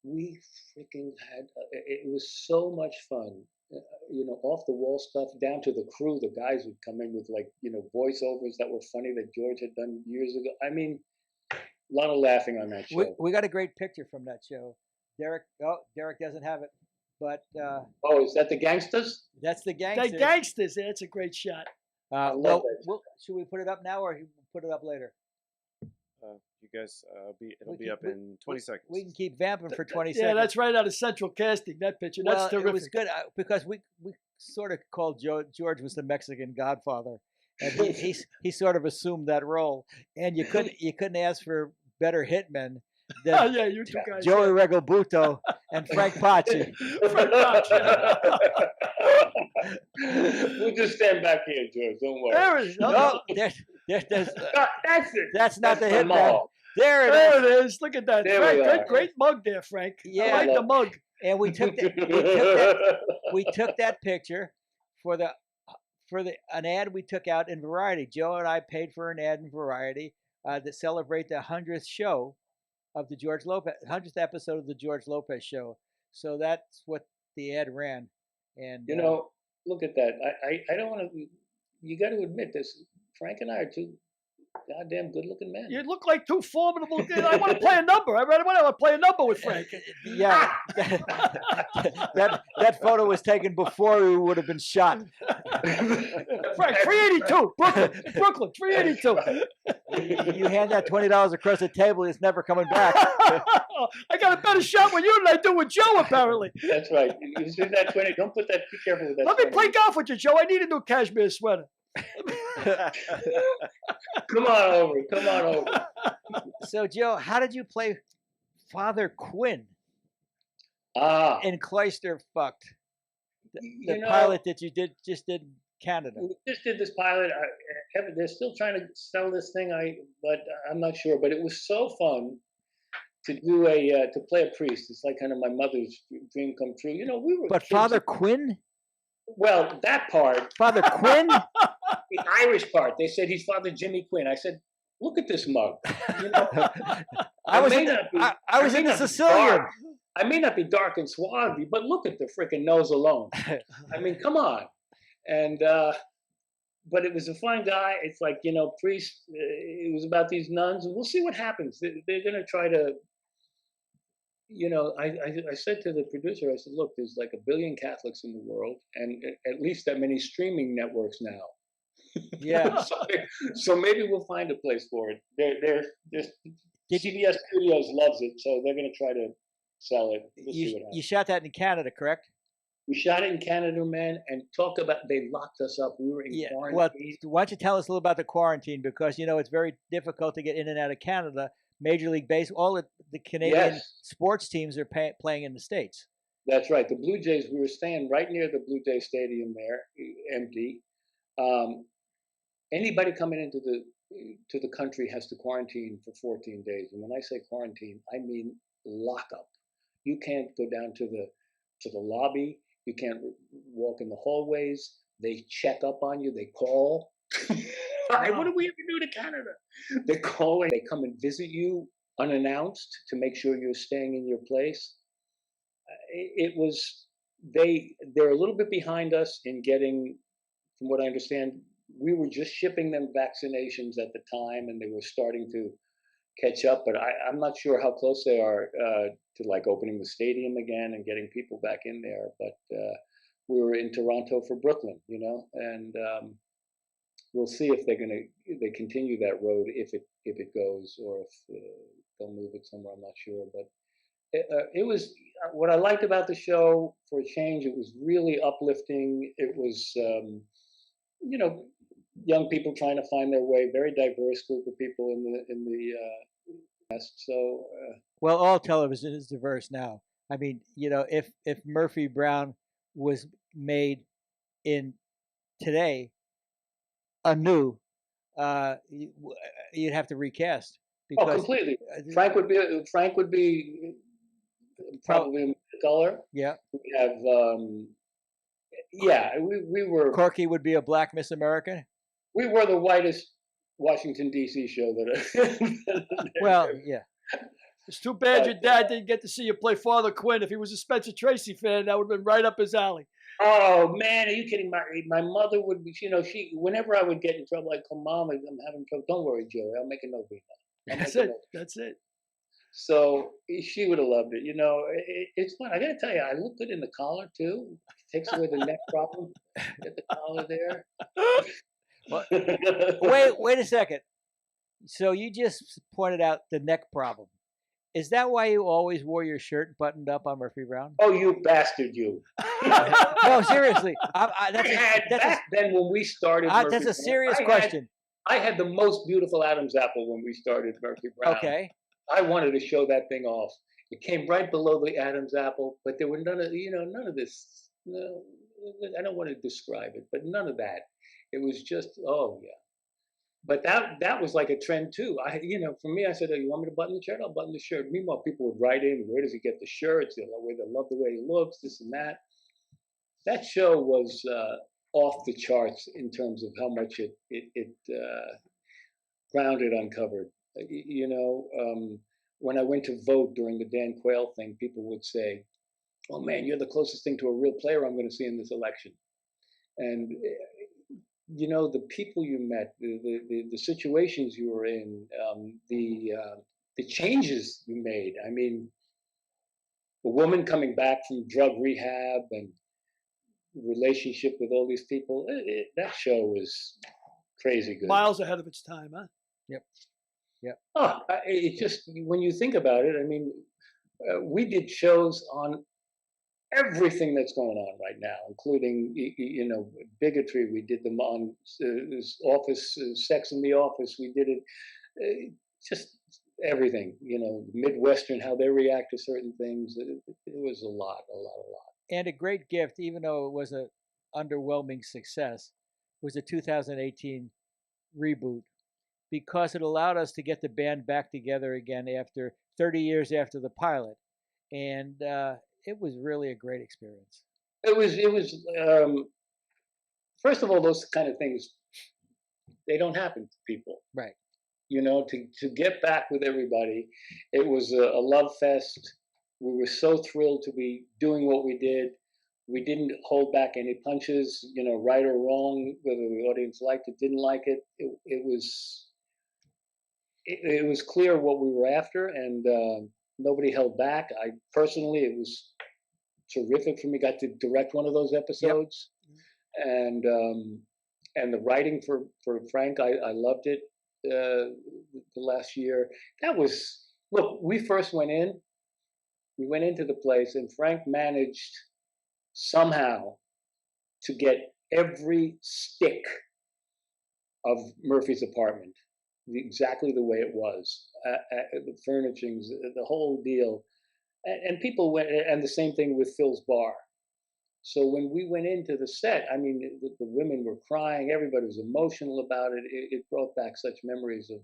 we freaking had, it was so much fun. Off the wall stuff, down to the crew. The guys would come in with voiceovers that were funny that George had done years ago. I mean, a lot of laughing on that show. We got a great picture from that show. Derek doesn't have it, but is that the Gangsters? That's the Gangsters. The Gangsters. Yeah, it's a great shot. Should we put it up now or put it up later? You guys, it'll be up in 20 seconds. We can keep vamping for 20 seconds. Yeah, that's right out of Central Casting, that picture. That's terrific. It was good because we sort of called George was the Mexican Godfather, and he sort of assumed that role. And you couldn't ask for better hitmen than you two guys. Joey Regalbuto and Frank Paci. We'll just stand back here, George. Don't worry. There it is. That's it. That's not the hitman. There it is. Look at that. There Frank, great mug there, Frank. Yeah, I like the mug. And we took that picture for an ad we took out in Variety. Joe and I paid for an ad in Variety to celebrate the 100th show of the 100th episode of the George Lopez show. So that's what the ad ran. And look at that. I don't want to. You got to admit this. Frank and I are two goddamn good-looking men. You look like two formidable. I want to play a number. I want to play a number with Frank. Yeah, that photo was taken before we would have been shot. Frank, 382, Brooklyn, 382. You hand that $20 across the table, it's never coming back. I got a better shot with you than I do with Joe, apparently. That's right. You see that 20? Don't put that. Be careful with that. Let me play golf with you, Joe. I need a new cashmere sweater. Come on over. So, Joe, how did you play Father Quinn in Cloister Fucked? The pilot that you just did in Canada. We just did this pilot. They're still trying to sell this thing. But I'm not sure. But it was so fun to do to play a priest. It's like kind of my mother's dream come true. We were. But Father Quinn. Well, that part. Father Quinn. The Irish part. They said he's Father Jimmy Quinn. I said, look at this mug. I was in the Sicilian. I may not be dark and swarthy, but look at the freaking nose alone. I mean, come on. And but it was a fun guy. It's like, priest. It was about these nuns, and we'll see what happens. They're going to try to. I said to the producer, I said, look, there's like 1 billion Catholics in the world, and at least that many streaming networks now. Yeah. So maybe we'll find a place for it. CBS Studios loves it, so they're going to try to sell it. We'll see what happens. You shot that in Canada, correct? We shot it in Canada, man, and talk about they locked us up. We were in quarantine. Well, why don't you tell us a little about the quarantine, because it's very difficult to get in and out of Canada. Major League Baseball, all the Canadian sports teams are playing in the States. That's right. The Blue Jays, we were staying right near the Blue Jay Stadium there, empty. Anybody coming into the country has to quarantine for 14 days. And when I say quarantine, I mean lockup. You can't go down to the lobby. You can't walk in the hallways. They check up on you. They call. What do we ever do to Canada? They call and they come and visit you unannounced to make sure you're staying in your place. They're a little bit behind us in getting, from what I understand, we were just shipping them vaccinations at the time, and they were starting to catch up. But I'm not sure how close they are to like opening the stadium again and getting people back in there. But we were in Toronto for Brooklyn, and we'll see if they continue that road if it goes, or if they'll move it somewhere. I'm not sure, but it was what I liked about the show. For a change, it was really uplifting. It was young people trying to find their way, very diverse group of people in the West. So well, all television is diverse now. I mean, if Murphy Brown was made in today anew, you'd have to recast. Because, completely. Frank would be probably in color. Yeah. We have we were. Corky would be a black Miss America. We were the whitest Washington D.C. show that. Well, yeah. It's too bad your dad didn't get to see you play Father Quinn. If he was a Spencer Tracy fan, that would have been right up his alley. Oh man, are you kidding? My mother would be, she whenever I would get in trouble, I'd call Mom, I'm having trouble. Don't worry, Joey, I'll make a note of that. That's it. So she would have loved it. It's fun. I got to tell you, I look good in the collar too. It takes away the neck problem. Get the collar there. Well, wait a second. So you just pointed out the neck problem. Is that why you always wore your shirt buttoned up on Murphy Brown? Oh, you bastard, you. No, seriously. Then when we started that's a serious question. I had the most beautiful Adam's apple when we started Murphy Brown. Okay. I wanted to show that thing off. It came right below the Adam's apple, but there were none of this. No, I don't want to describe it, but none of that. It was just, oh yeah. But that was like a trend too. For me, I said, oh, you want me to button the shirt? I'll button the shirt. Meanwhile, people would write in, where does he get the shirts? They love the way he looks, this and that. That show was off the charts in terms of how much it ground it uncovered. When I went to vote during the Dan Quayle thing, people would say, oh man, you're the closest thing to a real player I'm going to see in this election. And the people you met, the situations you were in, the changes you made. I mean, a woman coming back from drug rehab and relationship with all these people. That show was crazy good. Miles ahead of its time, huh? Yep. Oh, it just, when you think about it, I mean, we did shows on everything that's going on right now, including, bigotry. We did them on office, sex in the office. We did it, just everything, Midwestern, how they react to certain things. It was a lot. And a great gift, even though it was an underwhelming success, was the 2018 reboot, because it allowed us to get the band back together again after 30 years after the pilot. And it was really a great experience. It was first of all, those kind of things, they don't happen to people. Right. To get back with everybody, it was a love fest. We were so thrilled to be doing what we did. We didn't hold back any punches, right or wrong, whether the audience liked it, didn't like it. It was clear what we were after, and nobody held back. I personally, it was terrific for me. Got to direct one of those episodes, and the writing for Frank, I loved it. The last year, look. We first went in. We went into the place, and Frank managed somehow to get every stick of Murphy's apartment exactly the way it was, the furnishings, the whole deal, and people went, and the same thing with Phil's bar. So when we went into the set, I mean, the women were crying, everybody was emotional about it. It brought back such memories of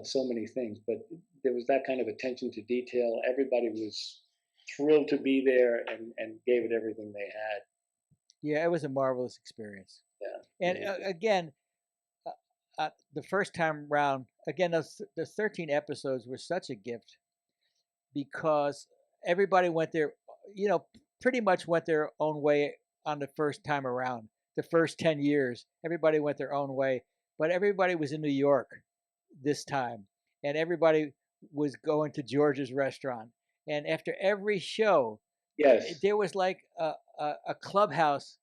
so many things, but there was that kind of attention to detail. Everybody was thrilled to be there and gave it everything they had. Yeah, it was a marvelous experience. Yeah. And again, the first time round, again, the 13 episodes were such a gift because everybody went their, pretty much went their own way on the first time around. The first 10 years, everybody went their own way, but everybody was in New York this time, and everybody was going to George's restaurant. And after every show, yes, there was like a clubhouse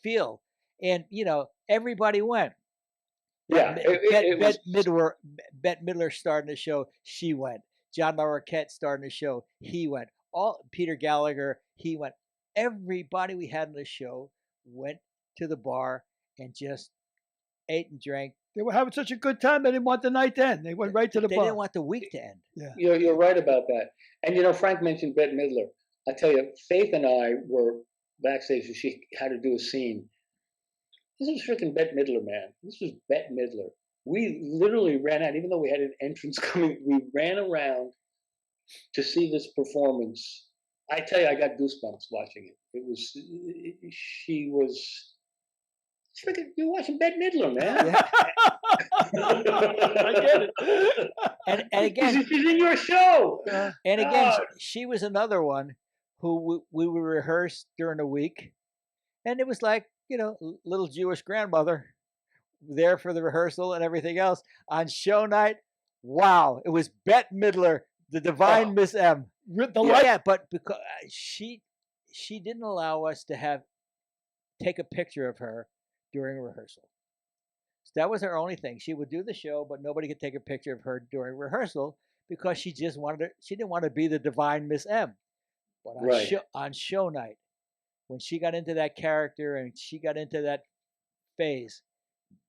feel, and everybody went. Yeah, Bette Midler starting the show, she went. John Larroquette starting the show, he went. All Peter Gallagher, he went. Everybody we had on the show went to the bar and just ate and drank. They were having such a good time. They didn't want the night to end. They went right to the bar. They didn't want the week to end. Yeah, you're right about that. And Frank mentioned Bette Midler. I tell you, Faith and I were backstage, and she had to do a scene. This was freaking Bette Midler, man. This was Bette Midler. We literally ran out, even though we had an entrance coming. We ran around to see this performance. I tell you, I got goosebumps watching it. She was. Freaking, you're watching Bette Midler, man. Yeah. I get it. And again, she's in your show. And again, she was another one who we would rehearse during the week, and it was like little Jewish grandmother there for the rehearsal and everything else. On show night, wow, it was Bette Midler, the divine Miss M. Yeah, but because she didn't allow us to take a picture of her during rehearsal. So that was her only thing. She would do the show, but nobody could take a picture of her during rehearsal because she didn't want to be the divine Miss M. But on show night, when she got into that character and she got into that phase,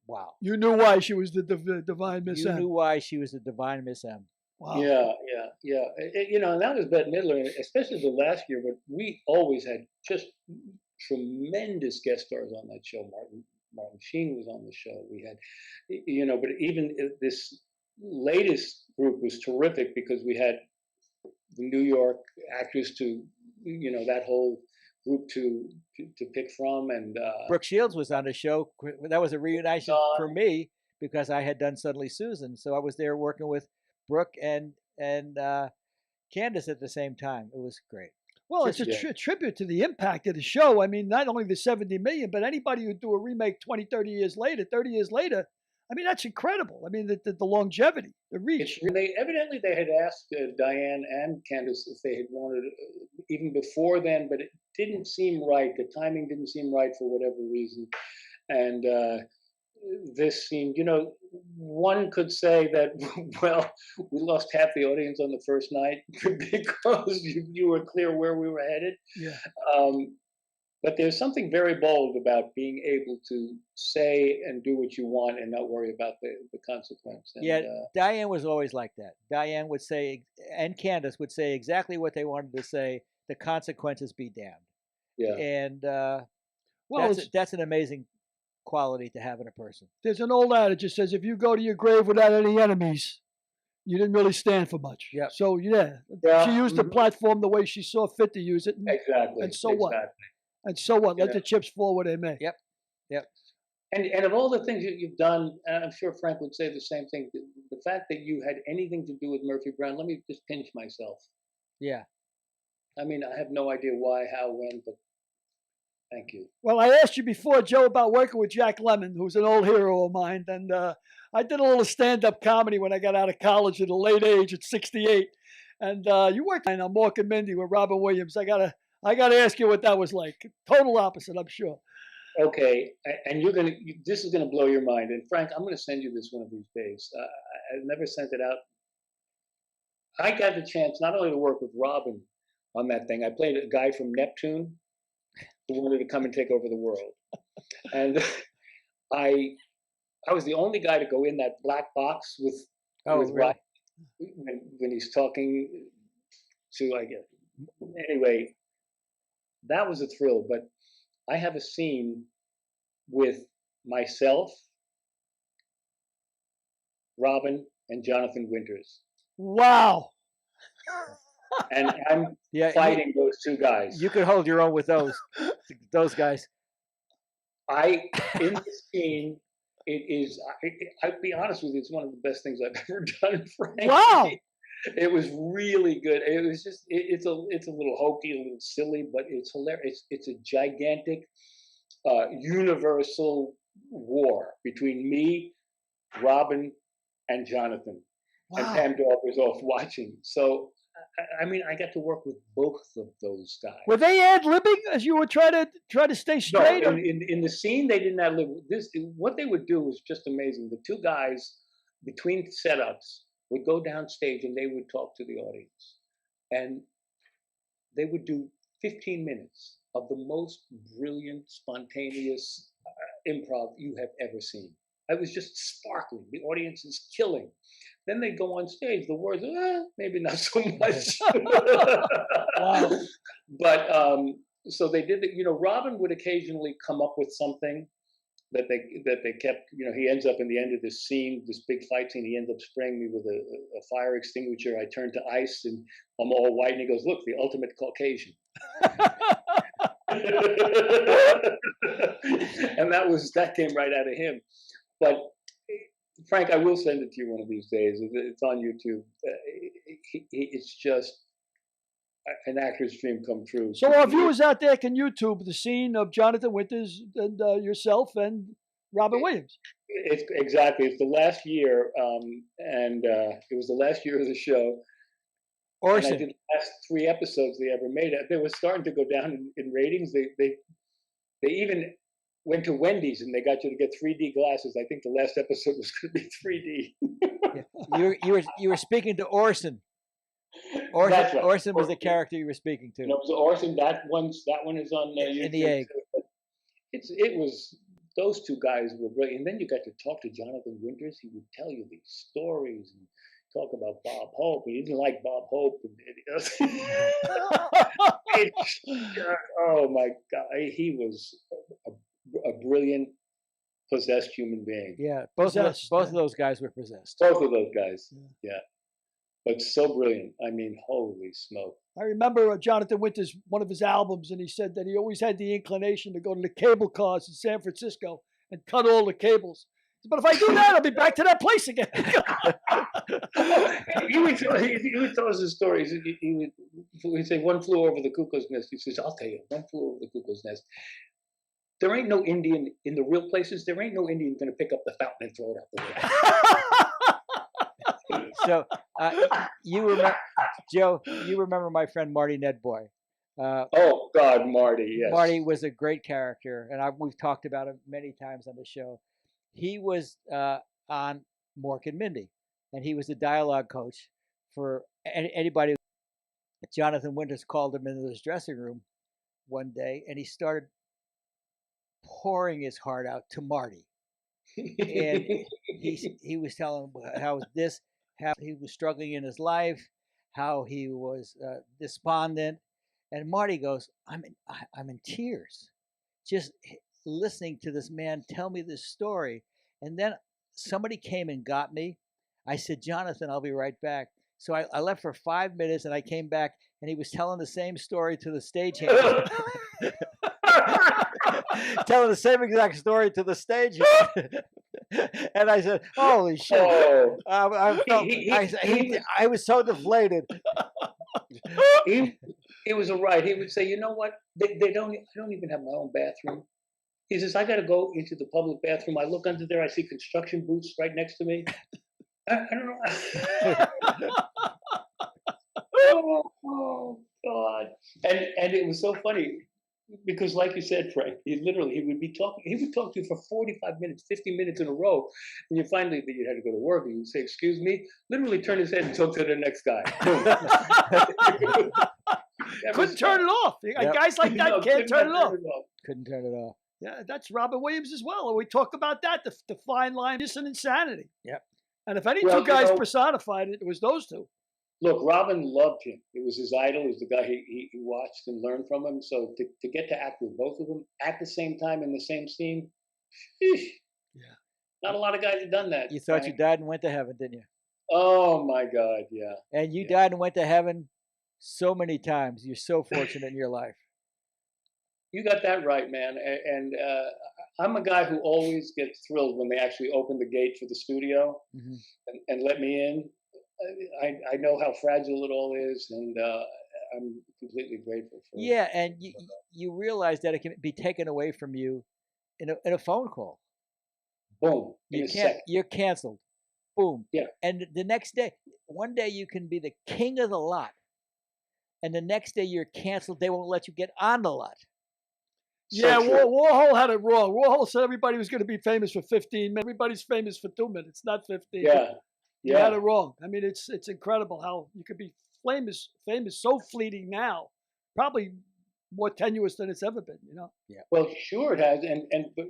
wow. You knew why she was the divine Miss M. You knew why she was the divine Miss M. Wow. Yeah. And that was Bette Midler, especially the last year, but we always had just tremendous guest stars on that show. Martin Sheen was on the show. We had, but even this latest group was terrific because we had the New York actors to, that whole group to pick from. And Brooke Shields was on the show. That was a reunition for me because I had done Suddenly Susan. So I was there working with Brooke and Candace at the same time. It was great. Well, it's a tribute to the impact of the show. I mean, not only the 70 million, but anybody who do a remake 20, 30 years later, I mean, that's incredible. I mean, the longevity, the reach. They had asked Diane and Candace if they had wanted even before then, but it didn't seem right. The timing didn't seem right for whatever reason. And this seemed, one could say that, well, we lost half the audience on the first night because you were clear where we were headed. Yeah. But there's something very bold about being able to say and do what you want and not worry about the consequence. And, Diane was always like that. Diane would say, and Candace would say exactly what they wanted to say. The consequences be damned. Yeah. And that's an amazing quality to have in a person. There's an old adage that says, if you go to your grave without any enemies, you didn't really stand for much. Yep. So she used the platform the way she saw fit to use it. Exactly. And so what? And so what? Let the chips fall where they may. Yep. And of all the things you've done, and I'm sure Frank would say the same thing, the fact that you had anything to do with Murphy Brown, let me just pinch myself. Yeah. I mean, I have no idea why, how, when, but thank you. Well, I asked you before, Joe, about working with Jack Lemmon, who's an old hero of mine, and I did a little stand-up comedy when I got out of college at a late age at 68. And you worked on Mork and Mindy with Robin Williams. I gotta ask you what that was like. Total opposite, I'm sure. Okay, and this is gonna blow your mind. And Frank, I'm gonna send you this one of these days. I've never sent it out. I got the chance not only to work with Robin on that thing. I played a guy from Neptune who wanted to come and take over the world, and I was the only guy to go in that black box with Really? Robin when he's talking to, I guess. Anyway, that was a thrill. But I have a scene with myself, Robin, and Jonathan Winters. Wow. And I'm fighting those two guys. You could hold your own with those guys. In the scene, it is. I'll be honest with you, it's one of the best things I've ever done. Frank. Wow. It was really good. It was just. It's a little hokey, a little silly, but it's hilarious. It's a gigantic, universal war between me, Robin, and Jonathan. Wow. And Pam Dauber's off watching. So, I mean, I got to work with both of those guys. Were they ad-libbing as you were trying to stay straight? No, in the scene, they did not live. What they would do was just amazing. The two guys, between setups, would go downstage and they would talk to the audience. And they would do 15 minutes of the most brilliant, spontaneous improv you have ever seen. It was just sparkling. The audience is killing. Then they go on stage. The words, maybe not so much. Wow. But so they did. Robin would occasionally come up with something that they kept. He ends up in the end of this scene, this big fight scene. He ends up spraying me with a fire extinguisher. I turn to ice, and I'm all white. And he goes, "Look, the ultimate Caucasian." And that came right out of him. But Frank, I will send it to you one of these days. It's on YouTube. It's just an actor's dream come true. So our viewers out there can YouTube the scene of Jonathan Winters and yourself and Robin Williams. It's the last year, and it was the last year of the show. Orson. And I did the last 3 episodes they ever made. They were starting to go down in ratings. They even went to Wendy's and they got you to get 3D glasses. I think the last episode was going to be 3D. You were speaking to Orson. Orson, That's right. Orson was the character you were speaking to. It was Orson. That one is on YouTube. In the egg. It was. Those two guys were brilliant. And then you got to talk to Jonathan Winters. He would tell you these stories and talk about Bob Hope. He didn't like Bob Hope. Oh my God, he was a brilliant, possessed human being. Yeah, both of those guys were possessed. Both of those guys, yeah. But so brilliant. I mean, holy smoke. I remember Jonathan Winters, one of his albums, and he said that he always had the inclination to go to the cable cars in San Francisco and cut all the cables. But if I do that, I'll be back to that place again. He would tell us his stories. He would say, "One flew over the cuckoo's nest." He says, "I'll tell you, one flew over the cuckoo's nest. There ain't no Indian in the real places. There ain't no Indian going to pick up the fountain and throw it out the window." So you remember, Joe? You remember my friend Marty Nedboy? Oh God, Marty! Yes, Marty was a great character, and we've talked about him many times on the show. He was on Mork and Mindy, and he was a dialogue coach for anybody. Jonathan Winters called him into his dressing room one day, and he started pouring his heart out to Marty. And he was telling him how he was struggling in his life, how he was despondent, and Marty goes, I'm in tears, just listening to this man tell me this story. And then somebody came and got me. I said, "Jonathan, I'll be right back." So I left for 5 minutes, and I came back, and he was telling the same story to the stagehand. Telling the same exact story to the stagehand. And I said, "Holy shit!" Oh, I was so deflated. he was all right. He would say, "You know what? They don't. I don't even have my own bathroom." He says, "I got to go into the public bathroom. I look under there. I see construction boots right next to me. I don't know." Oh God! And it was so funny because, like you said, Frank, he would be talking. He would talk to you for 45 minutes, 50 minutes in a row, and you finally that you had to go to work, and you'd say, "Excuse me," literally turn his head and talk to the next guy. Couldn't turn it off. Guys like that can't turn it off. Couldn't turn it off. Yeah, that's Robin Williams as well. And we talk about that, the fine line of insanity. Yep. And if any two guys personified it, it was those two. Look, Robin loved him. It was his idol. It was the guy he watched and learned from him. So to get to act with both of them at the same time in the same scene, sheesh, not a lot of guys have done that. You thought you died and went to heaven, didn't you? Oh my God, yeah. And you died and went to heaven so many times. You're so fortunate in your life. You got that right, man. And I'm a guy who always gets thrilled when they actually open the gate for the studio and let me in. I know how fragile it all is, and I'm completely grateful for it. Yeah, and you realize that it can be taken away from you in a phone call. Boom. You're canceled. Boom. Yeah. And the next day, one day you can be the king of the lot, and the next day you're canceled. They won't let you get on the lot. Yeah, Warhol had it wrong. Warhol said everybody was going to be famous for 15 minutes. Everybody's famous for 2 minutes, not 15. Yeah. You had it wrong. I mean, it's incredible how you could be famous so fleeting now, probably more tenuous than it's ever been, you know? Yeah. Well, sure it has.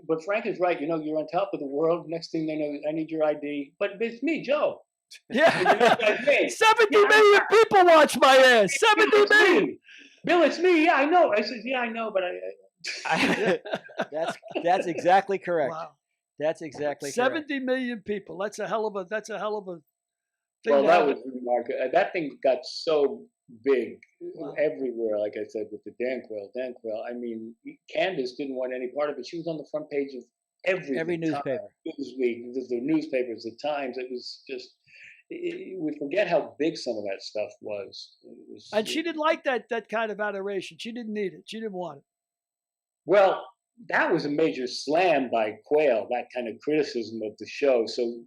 But Frank is right. You know, you're on top of the world. Next thing they know, I need your ID. But it's me, Joe. Yeah. 70 million people watch my ass. 70 million. Bill, it's me. Yeah, I know. I said, yeah, I know, but That's exactly correct. Wow. That's exactly 70 million people. That's a hell of a thing. Well, that was remarkable. That thing got so big everywhere, like I said, with the Dan Quayle. I mean, Candace didn't want any part of it. She was on the front page of every newspaper. Newsweek, the newspapers, the Times. It was just, we forget how big some of that stuff was. And she didn't like that kind of adoration. She didn't need it. She didn't want it. Well, that was a major slam by Quayle, that kind of criticism of the show. So,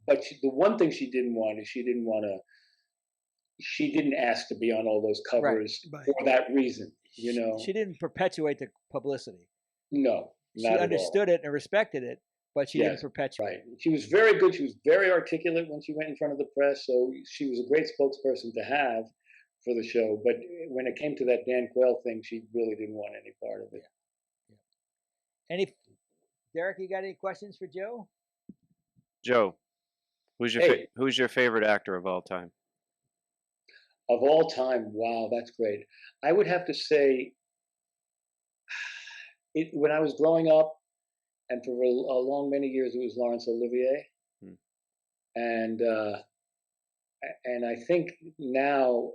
but the one thing she didn't want is she didn't ask to be on all those covers for that reason, you know. She didn't perpetuate the publicity. No, she understood it and respected it, but she didn't perpetuate. Right. She was very good. She was very articulate when she went in front of the press. So she was a great spokesperson to have for the show. But when it came to that Dan Quayle thing, she really didn't want any part of it. Derek, you got any questions for Joe? Joe, who's your favorite actor of all time? Of all time, wow, that's great. I would have to say, when I was growing up, and for a long many years, it was Laurence Olivier, and I think now.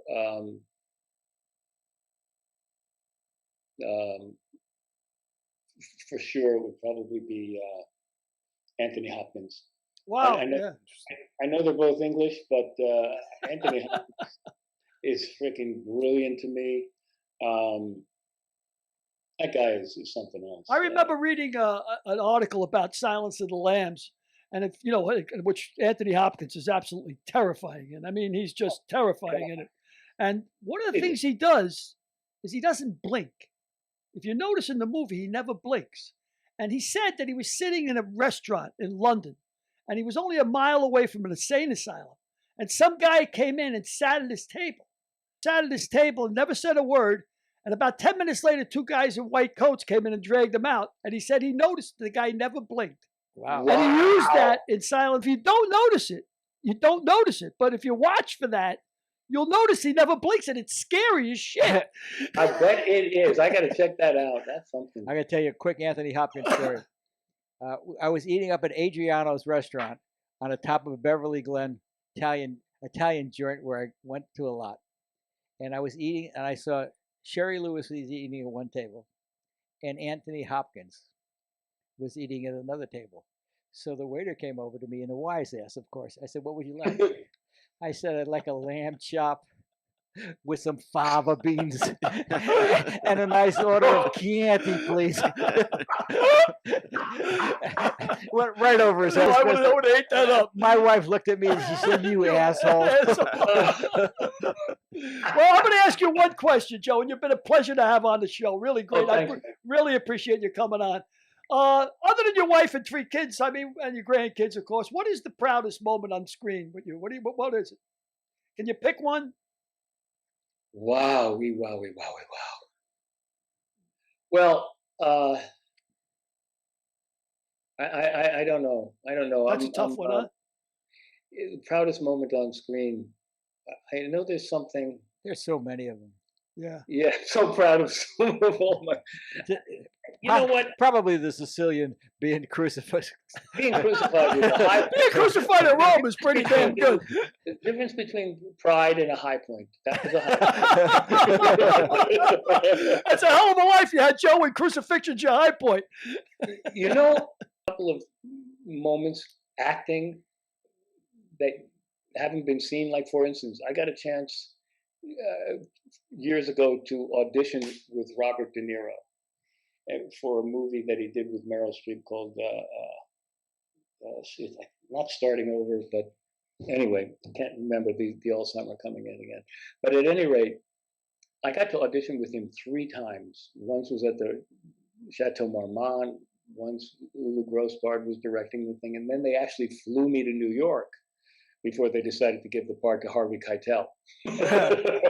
For sure, it would probably be Anthony Hopkins. Wow! I know they're both English, but Anthony Hopkins is freaking brilliant to me. That guy is something else. I remember reading an article about Silence of the Lambs, and which Anthony Hopkins is absolutely terrifying in. I mean, he's just terrifying in it. And one of the things he does is he doesn't blink. If you notice in the movie, he never blinks. And he said that he was sitting in a restaurant in London, and he was only a mile away from an insane asylum. And some guy came in and sat at his table and never said a word. And about 10 minutes later, two guys in white coats came in and dragged him out. And he said he noticed the guy never blinked. Wow. And he used that in silence. If you don't notice it, you don't notice it. But if you watch for that, you'll notice he never blinks, and it's scary as shit. I bet it is. I got to check that out. That's something. I'm going to tell you a quick Anthony Hopkins story. I was eating up at Adriano's restaurant on the top of a Beverly Glen Italian joint where I went to a lot. And I was eating, and I saw Sherry Lewis was eating at one table, and Anthony Hopkins was eating at another table. So the waiter came over to me in a wise ass, of course. I said, "What would you like?" I said, "I'd like a lamb chop with some fava beans and a nice order of Chianti, please." Went right over his head. I would have ate that up. My wife looked at me and she said, "You asshole." Well, I'm going to ask you one question, Joe, and you've been a pleasure to have on the show. Really great. Oh, I really appreciate you coming on. Other than your wife and 3 kids, I mean, and your grandkids, of course, what is the proudest moment on screen with you? What is it? Can you pick one? Wow. Well, I don't know. That's a tough one, huh? The proudest moment on screen. I know there's something. There's so many of them. Yeah, so proud of some of all my. You know what? Probably the Sicilian being crucified. Being crucified with a high. Being crucified in Rome is pretty damn good. The difference between pride and a high point. That was a high point. That's a hell of a life you had, Joe, when crucifixion's your high point. You know, a couple of moments acting that haven't been seen. Like, for instance, I got a chance years ago to audition with Robert De Niro for a movie that he did with Meryl Streep called not Starting Over, but anyway, I can't remember the Alzheimer coming in again. But at any rate, I got to audition with him 3 times. Once was at the Chateau Marmont. Once Ulu Grossbard was directing the thing, and then they actually flew me to New York before they decided to give the part to Harvey Keitel.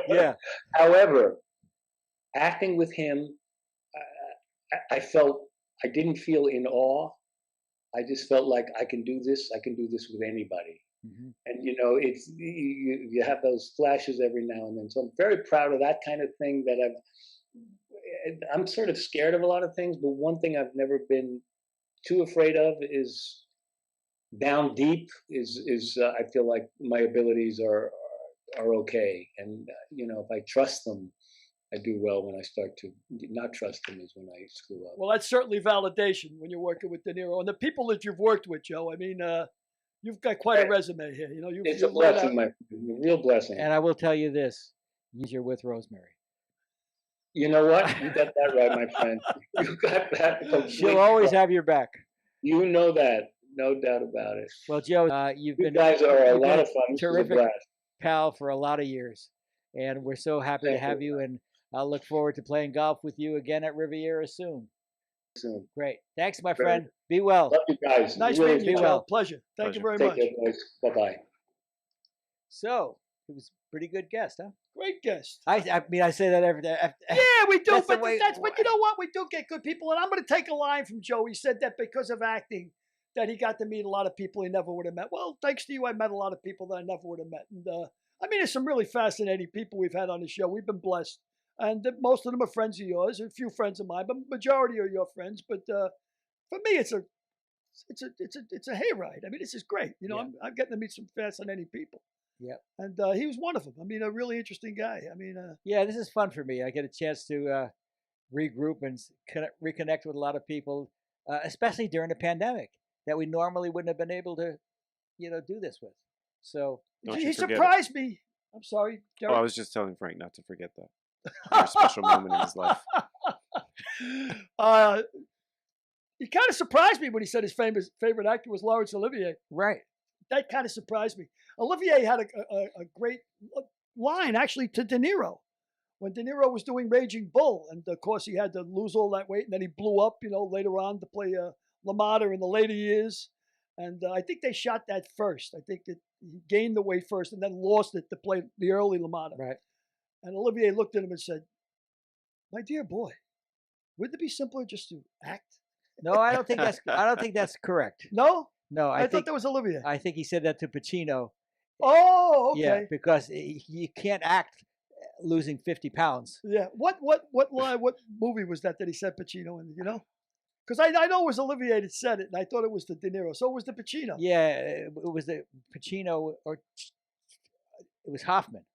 Yeah. However, acting with him, I didn't feel in awe. I just felt like I can do this with anybody. Mm-hmm. And it's you have those flashes every now and then. So I'm very proud of that kind of thing. That I'm sort of scared of a lot of things, but one thing I've never been too afraid of is down deep. I feel like my abilities are okay, and if I trust them, I do well. When I start to not trust them is when I screw up. Well, that's certainly validation when you're working with De Niro and the people that you've worked with, Joe. I mean, you've got quite a resume here. It's a blessing, a real blessing. And I will tell you this: you're with Rosemary. You know what? You got that right, my friend. You got that. She'll always have your back. You know that, no doubt about it. Well, Joe, you guys are a lot of fun. Terrific pal for a lot of years, and we're so happy to have you. And I'll look forward to playing golf with you again at Riviera soon. Great. Thanks, my friend. Be well. Love you guys. Nice meeting you, Joe. Pleasure. Thank you very much. Take care, boys. Bye-bye. So, it was a pretty good guest, huh? Great guest. I mean, I say that every day. Yeah, we do. But you know what? We do get good people. And I'm going to take a line from Joe. He said that because of acting, that he got to meet a lot of people he never would have met. Well, thanks to you, I met a lot of people that I never would have met. And I mean, there's some really fascinating people we've had on the show. We've been blessed. And most of them are friends of yours, a few friends of mine, but majority are your friends. But for me, it's a hayride. I mean, this is great. I'm getting to meet some fascinating people. Yeah. And he was one of them. I mean, a really interesting guy. I mean, yeah, this is fun for me. I get a chance to regroup and reconnect with a lot of people, especially during the pandemic, that we normally wouldn't have been able to, do this with. So he surprised me. I'm sorry, Derek. Oh, I was just telling Frank not to forget that. A special moment in his life. He kind of surprised me when he said his favorite actor was Laurence Olivier. Right. That kind of surprised me. Olivier had a great line, actually, to De Niro. When De Niro was doing Raging Bull, and of course he had to lose all that weight, and then he blew up, later on to play LaMotta in the later years. And I think they shot that first. I think that he gained the weight first and then lost it to play the early LaMotta. Right. And Olivier looked at him and said, "My dear boy, wouldn't it be simpler just to act?" No, I don't think that's correct. No? No, I thought that was Olivier. I think he said that to Pacino. Oh, okay. Yeah, because you can't act losing 50 pounds. Yeah. What movie was that he said Pacino in, Because I know it was Olivier that said it, and I thought it was the De Niro. So it was the Pacino. Yeah, it was the Pacino, or it was Hoffman.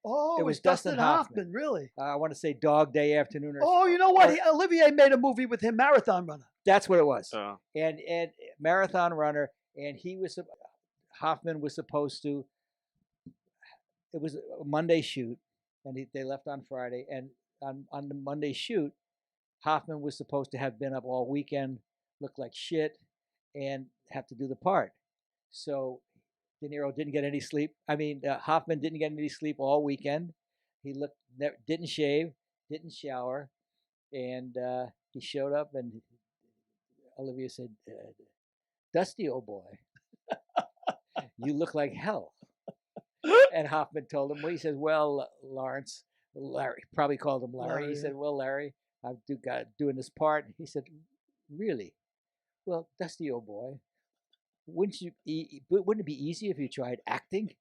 Oh, it was Dustin Hoffman, really? I want to say Dog Day Afternoon. You know what? Olivier made a movie with him, Marathon Runner. That's what it was. Oh. And marathon runner, and Hoffman was supposed to. It was a Monday shoot, and they left on Friday. And on the Monday shoot, Hoffman was supposed to have been up all weekend, look like shit, and have to do the part. So De Niro didn't get any sleep. Hoffman didn't get any sleep all weekend. He didn't shave, didn't shower, and he showed up, and Olivier said, "Dusty, old boy, you look like hell." And Hoffman told him, he said, "Well, Larry probably called him Larry. He said, "Well, Larry, I'm doing this part." He said, "Really? Well, Dusty, old boy, wouldn't it be easy if you tried acting?"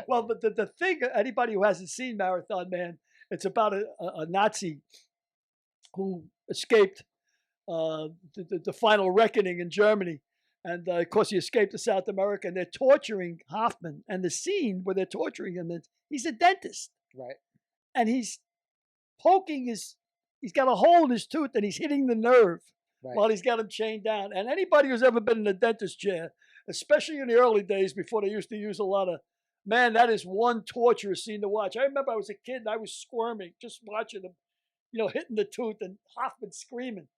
Well, but the thing, anybody who hasn't seen Marathon Man, it's about a Nazi who escaped the final reckoning in Germany. And of course, he escaped to South America, and they're torturing Hoffman. And the scene where they're torturing him is he's a dentist. Right. And he's he's got a hole in his tooth, and he's hitting the nerve while he's got him chained down. And anybody who's ever been in a dentist chair, especially in the early days before they used to use a lot of, man, that is one torturous scene to watch. I remember I was a kid and I was squirming just watching him, hitting the tooth and Hoffman screaming.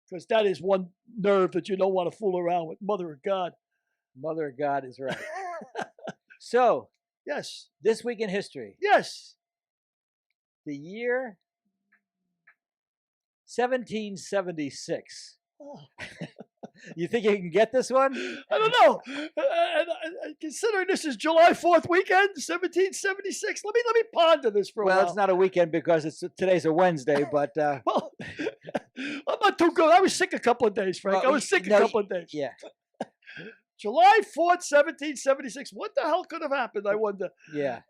Because that is one nerve that you don't want to fool around with. Mother of God. Mother of God is right. So, yes. This week in history. Yes. The year 1776. Oh. You think you can get this one? I don't know. And considering this is July 4th weekend, 1776, let me ponder this for a while. Well, it's not a weekend because today's a Wednesday, but... Well, I'm not too good. I was sick a couple of days, Frank. I was sick a couple of days. Yeah. July 4th, 1776. What the hell could have happened, I wonder? Yeah.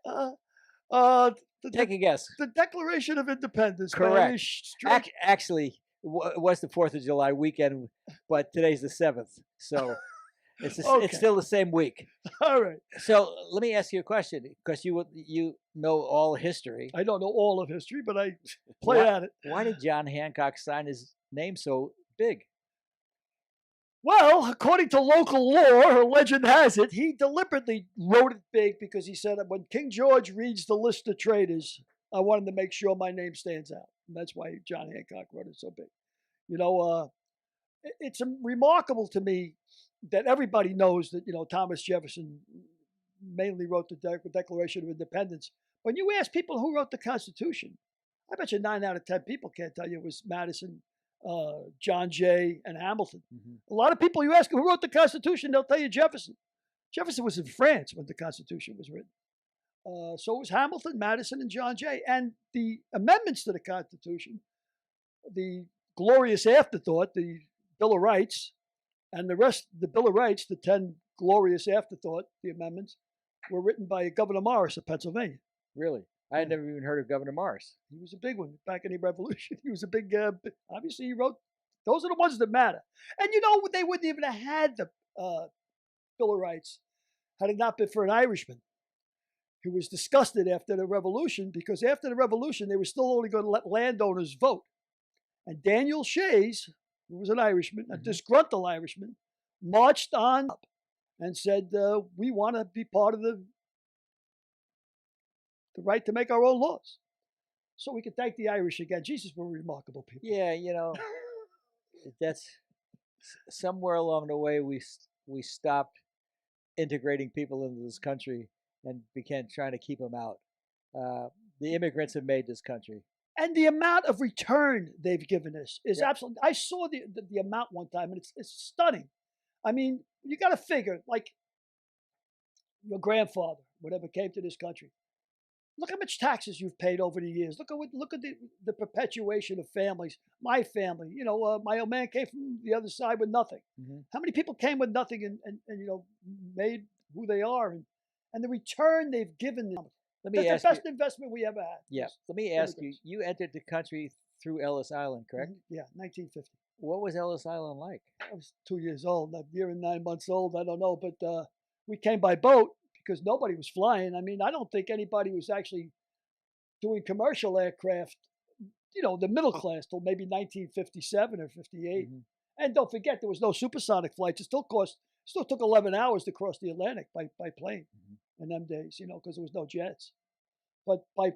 Take a guess. The Declaration of Independence. Correct. Actually, it was the 4th of July weekend, but today's the 7th. So it's still the same week. All right. So let me ask you a question, because you know all history. I don't know all of history, but I play at it. Why did John Hancock sign his name so big? Well, according to local lore, or legend has it, he deliberately wrote it big because he said, when King George reads the list of traitors, I wanted to make sure my name stands out. And that's why John Hancock wrote it so big. It's remarkable to me that everybody knows that, Thomas Jefferson mainly wrote the Declaration of Independence. When you ask people who wrote the Constitution, I bet you 9 out of 10 people can't tell you it was Madison, John Jay, and Hamilton. Mm-hmm. A lot of people, you ask who wrote the Constitution, they'll tell you Jefferson. Jefferson was in France when the Constitution was written. So it was Hamilton, Madison, and John Jay. And the amendments to the Constitution, the glorious afterthought, the Bill of Rights, and the rest, the Bill of Rights, the 10 glorious afterthought, the amendments, were written by Governor Morris of Pennsylvania. Really? I had never even heard of Governor Morris. He was a big one back in the Revolution. He was a big, obviously he wrote, those are the ones that matter. And they wouldn't even have had the Bill of Rights had it not been for an Irishman who was disgusted after the Revolution, because after the Revolution, they were still only going to let landowners vote. And Daniel Shays, who was an Irishman, a disgruntled Irishman, marched on up and said, we want to be part of the right to make our own laws. So we can thank the Irish again. Jesus, were remarkable people. Yeah, that's somewhere along the way we stopped integrating people into this country and began trying to keep them out. The immigrants have made this country. And the amount of return they've given us is absolutely. I saw the amount one time, and it's stunning. I mean, you got to figure, like your grandfather, whatever, came to this country. Look how much taxes you've paid over the years. Look at the perpetuation of families. My family, my old man came from the other side with nothing. Mm-hmm. How many people came with nothing and made who they are, and the return they've given them. That's the best investment we ever had. Yeah. Let me ask you, you entered the country through Ellis Island, correct? Mm-hmm. Yeah, 1950. What was Ellis Island like? I was 2 years old, a year and 9 months old. I don't know, but we came by boat because nobody was flying. I mean, I don't think anybody was actually doing commercial aircraft, the middle class, till maybe 1957 or 58. Mm-hmm. And don't forget, there was no supersonic flights. It still took 11 hours to cross the Atlantic by plane in them days, because there was no jets. But by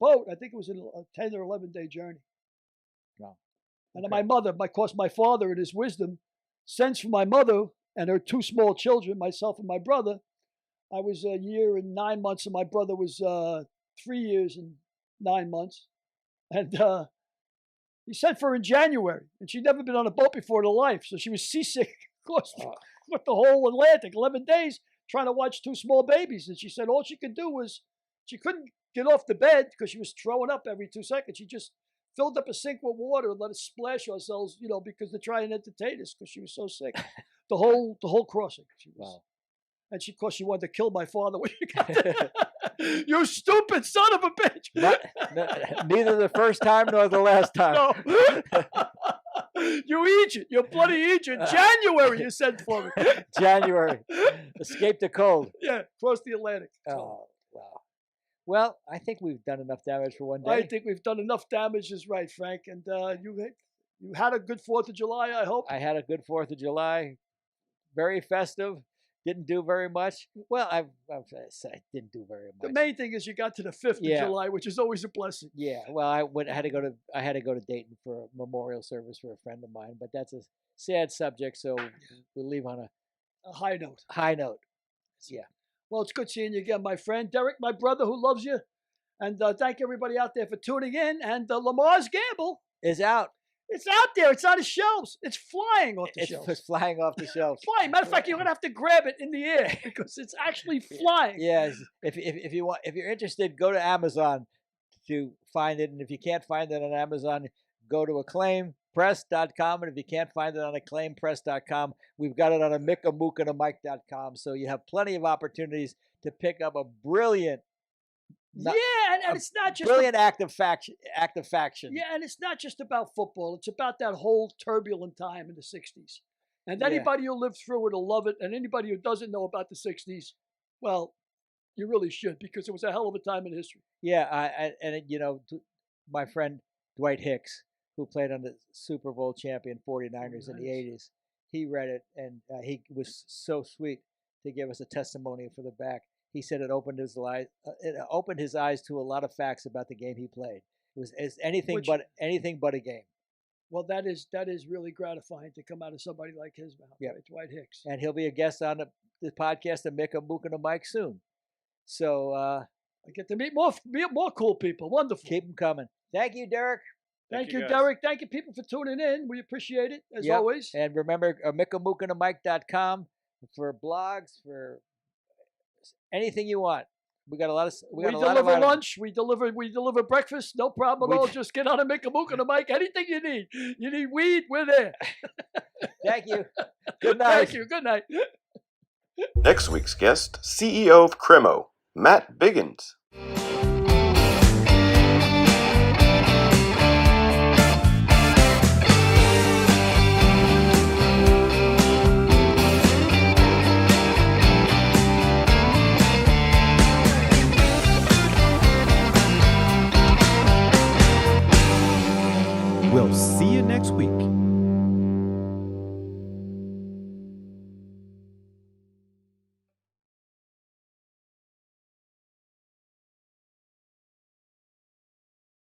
boat, I think it was a 10 or 11-day journey. Wow. And my mother, my father in his wisdom sends for my mother and her 2 small children, myself and my brother. I was a year and 9 months, and my brother was 3 years and 9 months. And he sent for her in January, and she'd never been on a boat before in her life, so she was seasick across the whole Atlantic, 11 days, trying to watch 2 small babies. And she said all she could do was, she couldn't get off the bed because she was throwing up every 2 seconds. She just filled up a sink with water and let us splash ourselves, because to try and entertain us because she was so sick. The whole crossing. Wow. And she wanted to kill my father when she got there. You stupid son of a bitch. Neither the first time nor the last time. No. You Egypt. You bloody Egypt. January you sent for me. January. Escaped the cold. Yeah, crossed the Atlantic. Oh, wow. Well, I think we've done enough damage for one day. I think we've done enough damage, is right, Frank. And you had a good 4th of July, I hope. I had a good 4th of July. Very festive. Didn't do very much. Well, I didn't do very much. The main thing is you got to the 5th of July, which is always a blessing. Yeah. Well, I had to go to Dayton for a memorial service for a friend of mine, but that's a sad subject, so we'll leave on a high note. High note. Yeah. Well, it's good seeing you again, my friend. Derek, my brother who loves you. And thank everybody out there for tuning in. And Lamar's Gamble is out. It's out there. It's on the shelves. It's flying off the shelves. It's flying off the shelves. Flying. Matter of fact, you're gonna have to grab it in the air because it's actually flying. Yes. If you're interested, go to Amazon to find it. And if you can't find it on Amazon, go to acclaimpress.com. And if you can't find it on acclaimpress.com, we've got it on a mick-a-mook-and-a-mike.com. So you have plenty of opportunities to pick up a brilliant. And it's not just brilliant act of faction. Yeah, and it's not just about football. It's about that whole turbulent time in the 60s. And anybody who lived through it will love it. And anybody who doesn't know about the 60s, well, you really should, because it was a hell of a time in history. Yeah, my friend Dwight Hicks, who played on the Super Bowl champion 49ers in the 80s, he read it, and he was so sweet to give us a testimony for the back. He said it opened his eyes to a lot of facts about the game he played. It was anything but a game. Well, that is really gratifying to come out of somebody like his mouth, right? Dwight Hicks. And he'll be a guest on the podcast of Mick, a Mook, and a Mike soon. So I get to meet more cool people. Wonderful. Keep them coming. Thank you, Derek. Thank you, Derek. Thank you, people, for tuning in. We appreciate it, as always. And remember, mick-a-mook-and-a-mike.com for blogs, for anything you want. We got a lot of. We deliver lunch. We deliver breakfast. No problem at all. Just get on a Mick-a-Mook and a Mike. Anything you need. You need weed, we're there. Thank you. Good night. Thank you. Good night. Next week's guest, CEO of Cremo, Matt Biggins. We'll see you next week.